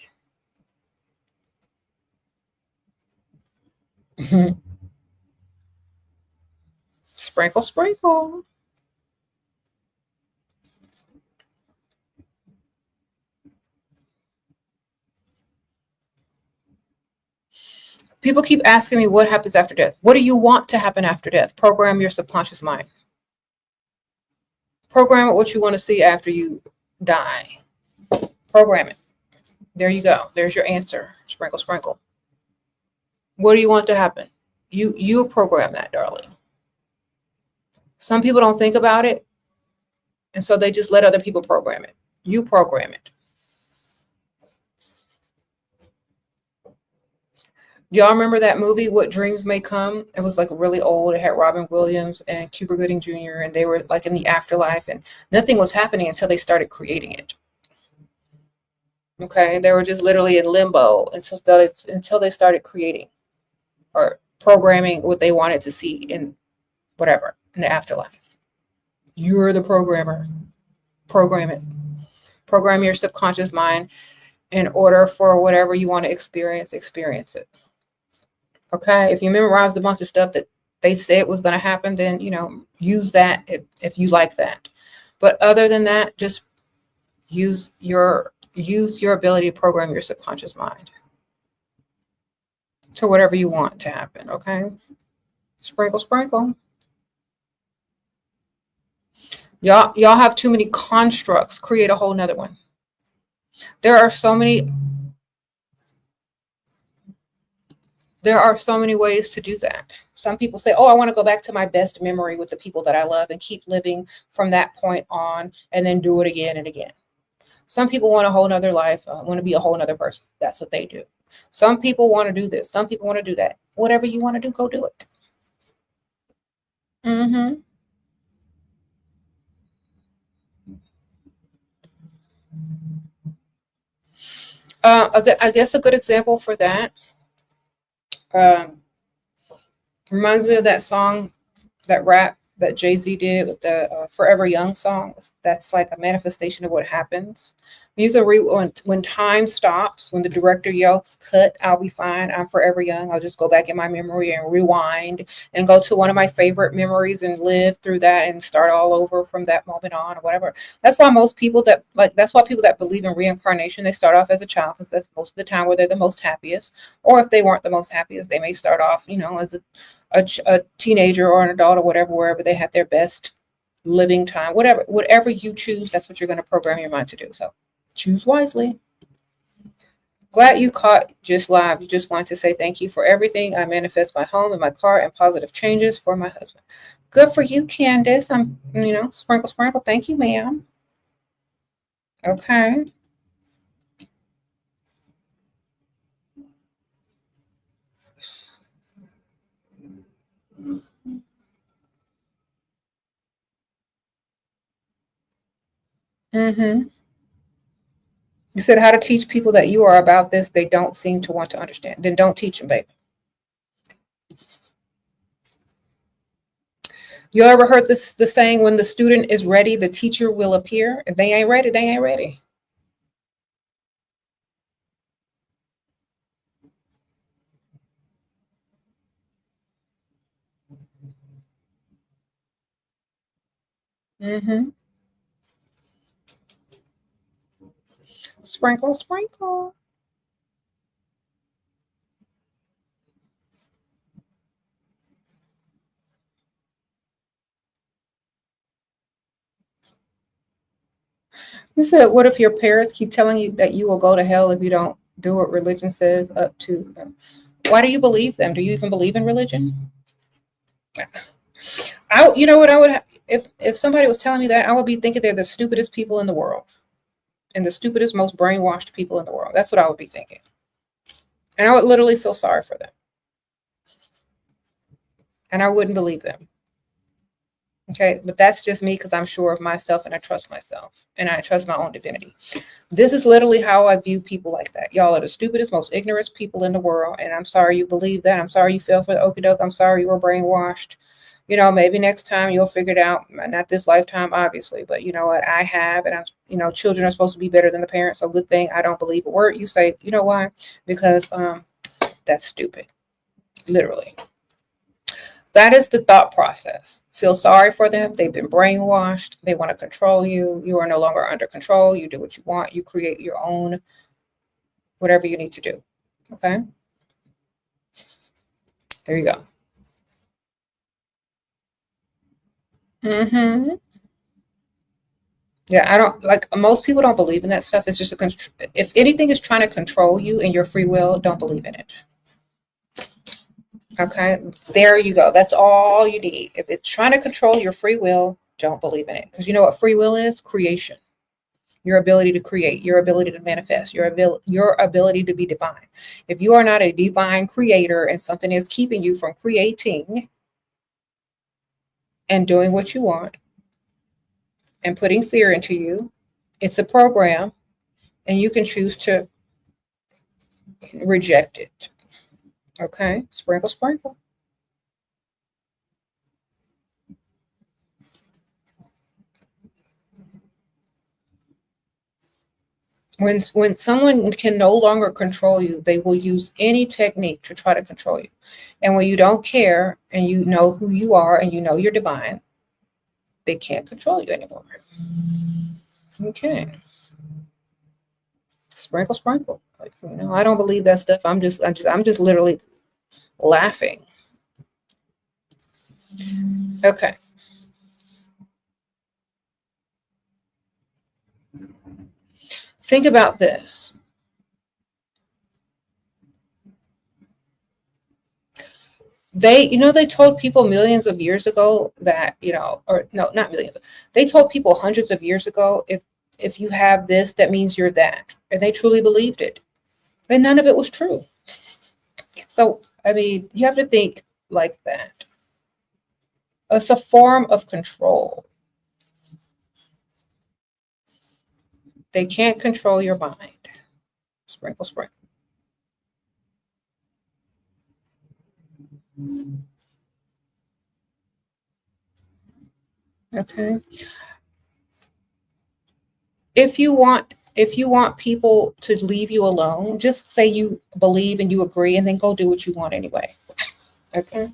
Sprinkle, sprinkle. People keep asking me what happens after death. What do you want to happen after death? Program your subconscious mind. Program it what you want to see after you die. Program it. There you go. There's your answer. Sprinkle, sprinkle. What do you want to happen? You program that, darling. Some people don't think about it, and so they just let other people program it. You program it. Do y'all remember that movie, What Dreams May Come? It was like really old. It had Robin Williams and Cuba Gooding Jr. and they were like in the afterlife, and nothing was happening until they started creating it. Okay, they were just literally in limbo until they started creating or programming what they wanted to see in whatever in the afterlife. You're the programmer. Program it. Program your subconscious mind in order for whatever you want to experience it. Okay, if you memorized a bunch of stuff that they said was going to happen, then use that if you like that. But other than that, just use your ability to program your subconscious mind to whatever you want to happen. Okay, sprinkle, sprinkle. Y'all have too many constructs. Create a whole nother one. There are so many ways to do that. Some people say, oh, I want to go back to my best memory with the people that I love and keep living from that point on and then do it again and again. Some people want a whole nother life, want to be a whole nother person. That's what they do. Some people want to do this. Some people want to do that. Whatever you want to do, go do it. I guess a good example for that reminds me of that song, that rap that Jay-Z did with the Forever Young song. That's like a manifestation of what happens. You can read when time stops, when the director yells, cut, I'll be fine. I'm forever young. I'll just go back in my memory and rewind and go to one of my favorite memories and live through that and start all over from that moment on or whatever. That's why people that believe in reincarnation, they start off as a child because that's most of the time where they're the most happiest. Or if they weren't the most happiest, they may start off, as a teenager or an adult or whatever, wherever they had their best living time. Whatever you choose, that's what you're going to program your mind to do. So choose wisely. Glad you caught just live. You just want to say thank you for everything. I manifest my home and my car and positive changes for my husband. Good for you, Candace. I'm, sprinkle, sprinkle. Thank you, ma'am. Okay. You said how to teach people that you are about this. They don't seem to want to understand. Then don't teach them, baby. You ever heard the saying, when the student is ready, the teacher will appear? If they ain't ready, they ain't ready. Sprinkle, sprinkle. You said, what if your parents keep telling you that you will go to hell if you don't do what religion says up to them? Why do you believe them? Do you even believe in religion? You know what I would, if somebody was telling me that, I would be thinking they're the stupidest people in the world and the stupidest, most brainwashed people in the world. That's what I would be thinking. And I would literally feel sorry for them. And I wouldn't believe them. Okay, but that's just me because I'm sure of myself and I trust myself and I trust my own divinity. This is literally how I view people like that. Y'all are the stupidest, most ignorant people in the world. And I'm sorry you believe that. I'm sorry you fell for the okie doke. I'm sorry you were brainwashed. Maybe next time you'll figure it out. Not this lifetime, obviously, but you know what? I have, and I'm, children are supposed to be better than the parents. So good thing I don't believe a word you say. You know why? Because that's stupid. Literally. That is the thought process. Feel sorry for them. They've been brainwashed. They want to control you. You are no longer under control. You do what you want. You create your own, whatever you need to do. Okay. There you go. Mm-hmm. Yeah, I don't like most people don't believe in that stuff. It's just if anything is trying to control you and your free will, don't believe in it. Okay, there you go. That's all you need. If it's trying to control your free will, don't believe in it. Because you know what free will is? Creation. Your ability to create, your ability to manifest, your ability to be divine. If you are not a divine creator and something is keeping you from creating and doing what you want and putting fear into you, it's a program and you can choose to reject it. Okay, sprinkle, sprinkle. When someone can no longer control you, they will use any technique to try to control you. And when you don't care and you know who you are and you know you're divine, they can't control you anymore. Okay. Sprinkle, sprinkle. Like, I don't believe that stuff. I'm just literally laughing. Okay. Think about this. They told people millions of years ago that, or no, not millions. They told people hundreds of years ago, if you have this, that means you're that. And they truly believed it. And none of it was true. So, I mean, you have to think like that. It's a form of control. They can't control your mind. Sprinkle, sprinkle. Okay. If you want people to leave you alone, just say you believe and you agree and then go do what you want anyway. Okay.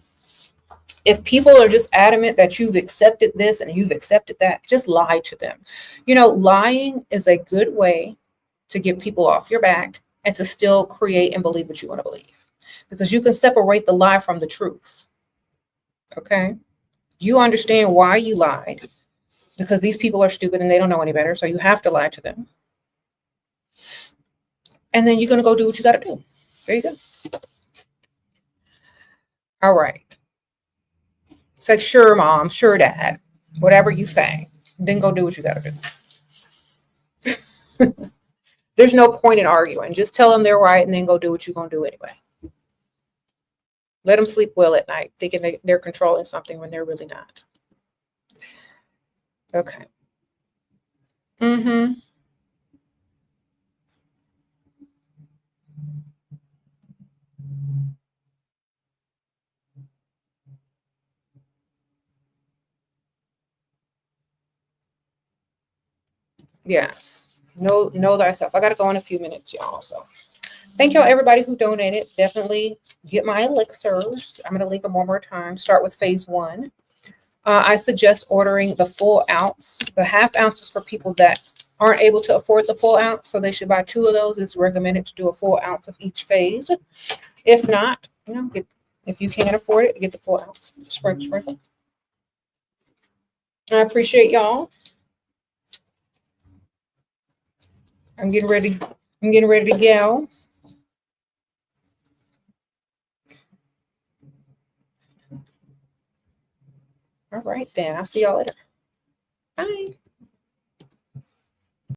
If people are just adamant that you've accepted this and you've accepted that, just lie to them. Lying is a good way to get people off your back and to still create and believe what you want to believe. Because you can separate the lie from the truth. Okay. You understand why you lied because these people are stupid and they don't know any better. So you have to lie to them. And then you're going to go do what you got to do. There you go. All right. Say, sure, mom, sure, dad, whatever you say. Then go do what you got to do. There's no point in arguing. Just tell them they're right and then go do what you're going to do anyway. Let them sleep well at night, thinking they're controlling something when they're really not. Okay. Mm-hmm. Yes. Know thyself. I got to go in a few minutes, y'all. So thank y'all, everybody who donated. Definitely get my elixirs. I'm going to link them one more time. Start with phase 1. I suggest ordering the full ounce. The half ounce is for people that aren't able to afford the full ounce, so they should buy 2 of those. It's recommended to do a full ounce of each phase. If not, if you can't afford it, get the full ounce. Sprinkle, sprinkle. I appreciate y'all. I'm getting ready. I'm getting ready to go. All right, then. I'll see y'all later.